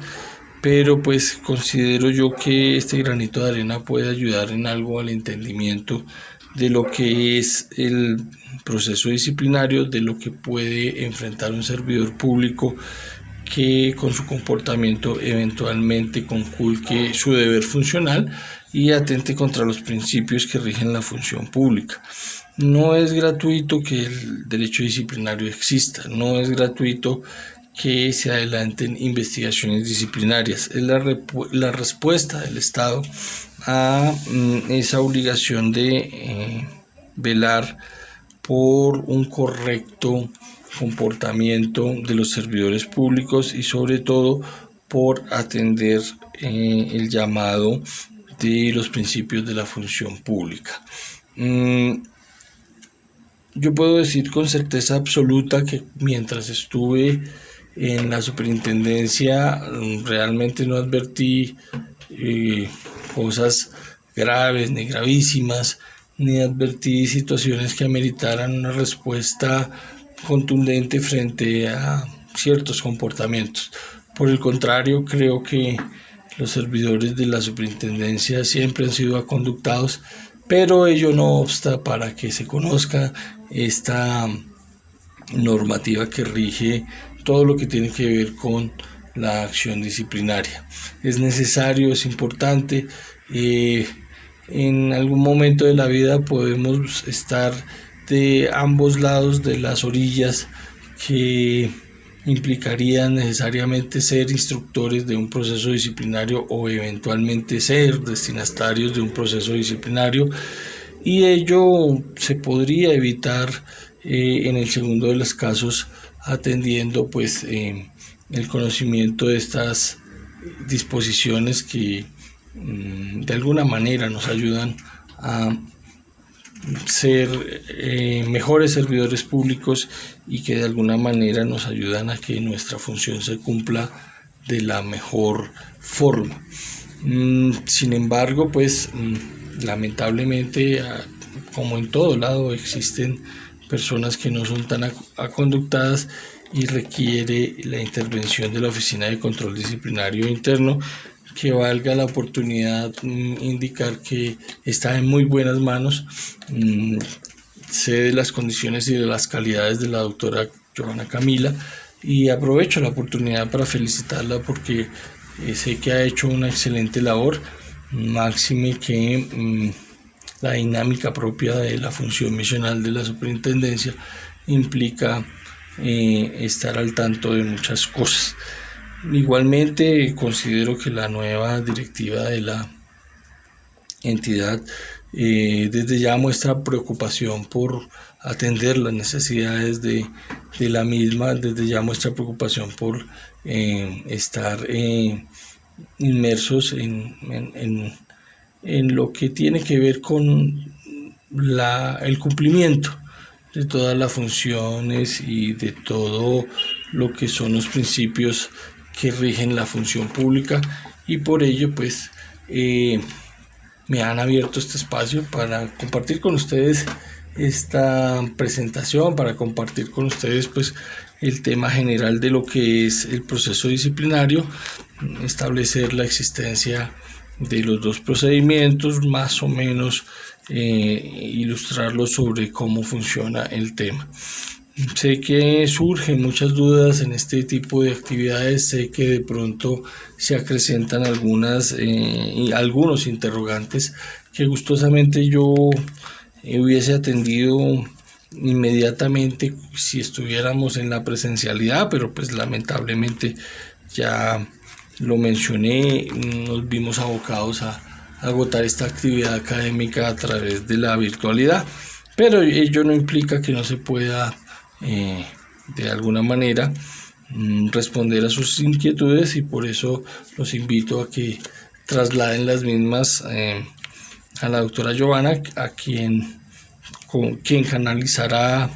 pero pues considero yo que este granito de arena puede ayudar en algo al entendimiento de lo que es el proceso disciplinario, de lo que puede enfrentar un servidor público que con su comportamiento eventualmente conculque su deber funcional y atente contra los principios que rigen la función pública. No es gratuito que el derecho disciplinario exista, no es gratuito que se adelanten investigaciones disciplinarias. Es la respuesta del Estado a esa obligación de velar por un correcto comportamiento de los servidores públicos y sobre todo por atender el llamado de los principios de la función pública. Yo puedo decir con certeza absoluta que mientras estuve en la superintendencia realmente no advertí cosas graves ni gravísimas, ni advertí situaciones que ameritaran una respuesta contundente frente a ciertos comportamientos. Por el contrario, creo que los servidores de la superintendencia siempre han sido aconductados, pero ello no obsta para que se conozca esta normativa que rige todo lo que tiene que ver con la acción disciplinaria. Es necesario, es importante. En algún momento de la vida podemos estar de ambos lados de las orillas que implicarían necesariamente ser instructores de un proceso disciplinario o eventualmente ser destinatarios de un proceso disciplinario, y ello se podría evitar en el segundo de los casos atendiendo pues el conocimiento de estas disposiciones que de alguna manera nos ayudan a ser mejores servidores públicos y que de alguna manera nos ayudan a que nuestra función se cumpla de la mejor forma. Sin embargo, pues lamentablemente, como en todo lado, existen personas que no son tan aconductadas y requiere la intervención de la Oficina de Control Disciplinario Interno, que valga la oportunidad indicar que está en muy buenas manos. Sé de las condiciones y de las calidades de la doctora Giovanna Camila y aprovecho la oportunidad para felicitarla porque sé que ha hecho una excelente labor, máxime que la dinámica propia de la función misional de la superintendencia implica estar al tanto de muchas cosas. Igualmente considero que la nueva directiva de la entidad desde ya muestra preocupación por atender las necesidades de la misma, desde ya muestra preocupación por estar inmersos en lo que tiene que ver con el cumplimiento de todas las funciones y de todo lo que son los principios que rigen la función pública, y por ello pues me han abierto este espacio para compartir con ustedes esta presentación, para compartir con ustedes pues el tema general de lo que es el proceso disciplinario, establecer la existencia de los dos procedimientos, más o menos ilustrarlos sobre cómo funciona el tema. Sé que surgen muchas dudas en este tipo de actividades, sé que de pronto se acrecentan algunos interrogantes que gustosamente yo hubiese atendido inmediatamente si estuviéramos en la presencialidad, pero pues lamentablemente ya lo mencioné, nos vimos abocados a agotar esta actividad académica a través de la virtualidad, pero ello no implica que no se pueda de alguna manera responder a sus inquietudes, y por eso los invito a que trasladen las mismas a la doctora Giovanna, con quien canalizará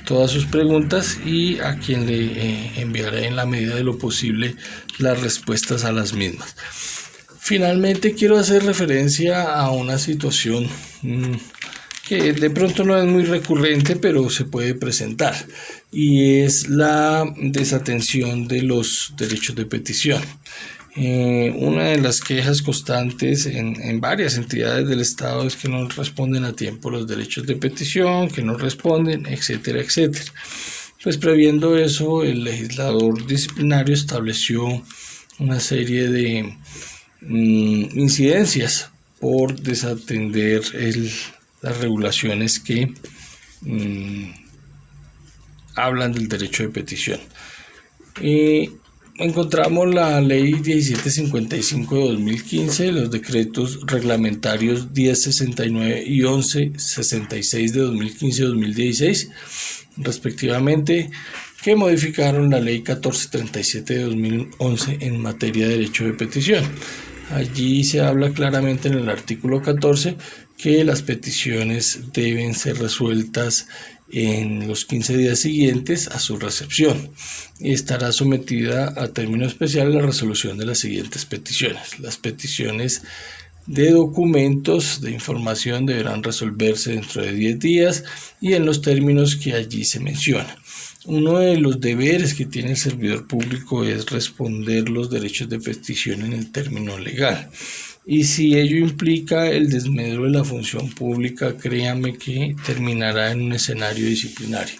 todas sus preguntas y a quien le enviaré en la medida de lo posible las respuestas a las mismas. Finalmente quiero hacer referencia a una situación que de pronto no es muy recurrente, pero se puede presentar, y es la desatención de los derechos de petición. Una de las quejas constantes en varias entidades del Estado es que no responden a tiempo los derechos de petición, que no responden, etcétera, etcétera. Pues previendo eso, el legislador disciplinario estableció una serie de incidencias por desatender las regulaciones que hablan del derecho de petición. Encontramos la ley 1755 de 2015, los decretos reglamentarios 1069 y 1166 de 2015 y 2016, respectivamente, que modificaron la ley 1437 de 2011 en materia de derecho de petición. Allí se habla claramente en el artículo 14 que las peticiones deben ser resueltas en los 15 días siguientes a su recepción y estará sometida a término especial la resolución de las siguientes peticiones. Las peticiones de documentos de información deberán resolverse dentro de 10 días y en los términos que allí se menciona. Uno de los deberes que tiene el servidor público es responder los derechos de petición en el término legal. Y si ello implica el desmedro de la función pública, créame que terminará en un escenario disciplinario.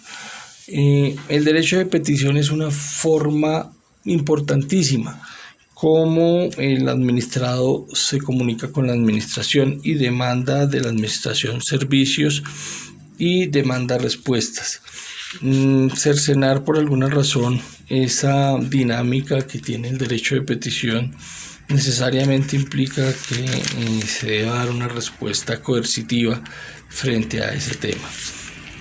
El derecho de petición es una forma importantísima, cómo el administrado se comunica con la administración y demanda de la administración servicios y demanda respuestas. Cercenar por alguna razón esa dinámica que tiene el derecho de petición necesariamente implica que se deba dar una respuesta coercitiva frente a ese tema.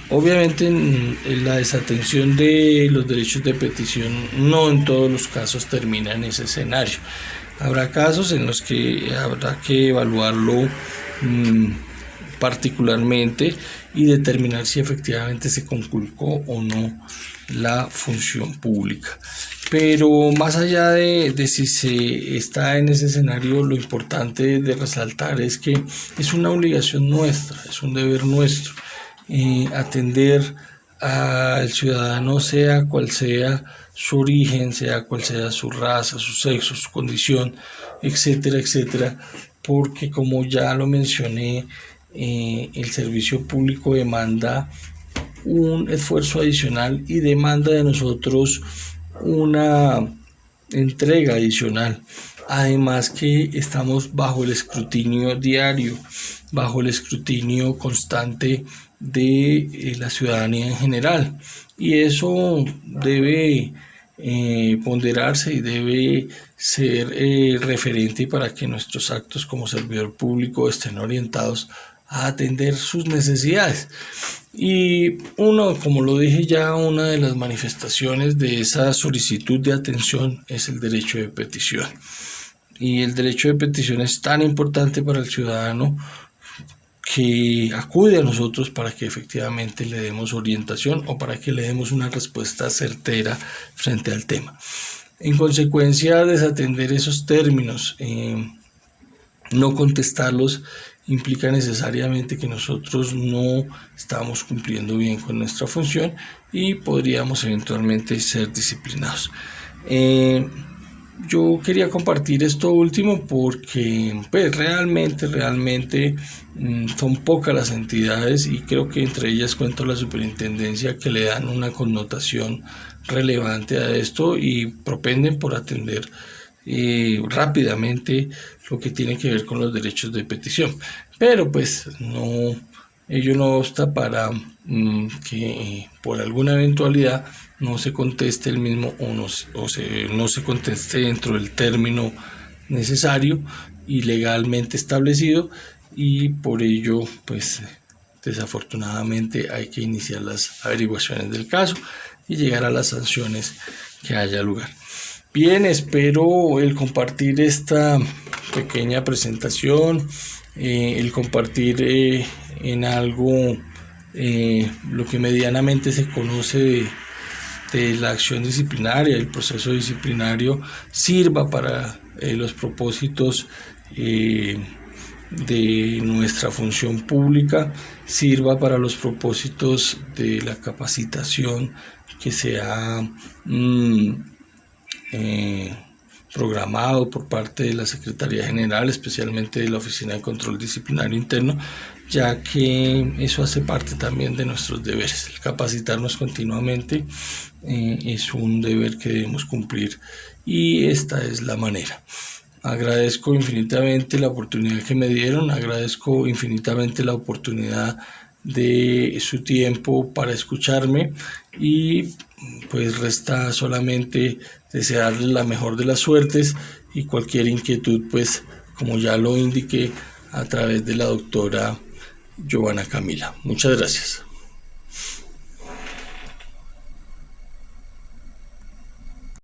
Obviamente en la desatención de los derechos de petición no en todos los casos termina en ese escenario. Habrá casos en los que habrá que evaluarlo particularmente y determinar si efectivamente se conculcó o no la función pública. Pero más allá de si se está en ese escenario, lo importante de resaltar es que es una obligación nuestra, es un deber nuestro atender al ciudadano, sea cual sea su origen, sea cual sea su raza, su sexo, su condición, etcétera, etcétera, porque como ya lo mencioné, el servicio público demanda un esfuerzo adicional y demanda de nosotros una entrega adicional. Además que estamos bajo el escrutinio diario, bajo el escrutinio constante de la ciudadanía en general, y eso debe ponderarse y debe ser referente para que nuestros actos como servidor público estén orientados a atender sus necesidades. Y como lo dije ya, una de las manifestaciones de esa solicitud de atención es el derecho de petición. Y el derecho de petición es tan importante para el ciudadano que acude a nosotros para que efectivamente le demos orientación o para que le demos una respuesta certera frente al tema. En consecuencia, desatender esos términos, no contestarlos, implica necesariamente que nosotros no estamos cumpliendo bien con nuestra función y podríamos eventualmente ser disciplinados. Yo quería compartir esto último porque pues, realmente son pocas las entidades, y creo que entre ellas cuento la superintendencia, que le dan una connotación relevante a esto y propenden por atender rápidamente lo que tiene que ver con los derechos de petición. Pero pues ello no obsta para que por alguna eventualidad no se conteste el mismo o no se conteste dentro del término necesario y legalmente establecido, y por ello pues desafortunadamente hay que iniciar las averiguaciones del caso y llegar a las sanciones que haya lugar. Bien, espero el compartir esta pequeña presentación, el compartir en algo lo que medianamente se conoce de la acción disciplinaria, el proceso disciplinario, sirva para los propósitos de nuestra función pública, sirva para los propósitos de la capacitación que se ha programado por parte de la Secretaría General, especialmente de la Oficina de Control Disciplinario Interno, ya que eso hace parte también de nuestros deberes. El capacitarnos continuamente es un deber que debemos cumplir, y esta es la manera. Agradezco infinitamente la oportunidad que me dieron, agradezco infinitamente la oportunidad de su tiempo para escucharme, y pues resta solamente desearles la mejor de las suertes, y cualquier inquietud, pues como ya lo indiqué, a través de la doctora Giovanna Camila. Muchas gracias.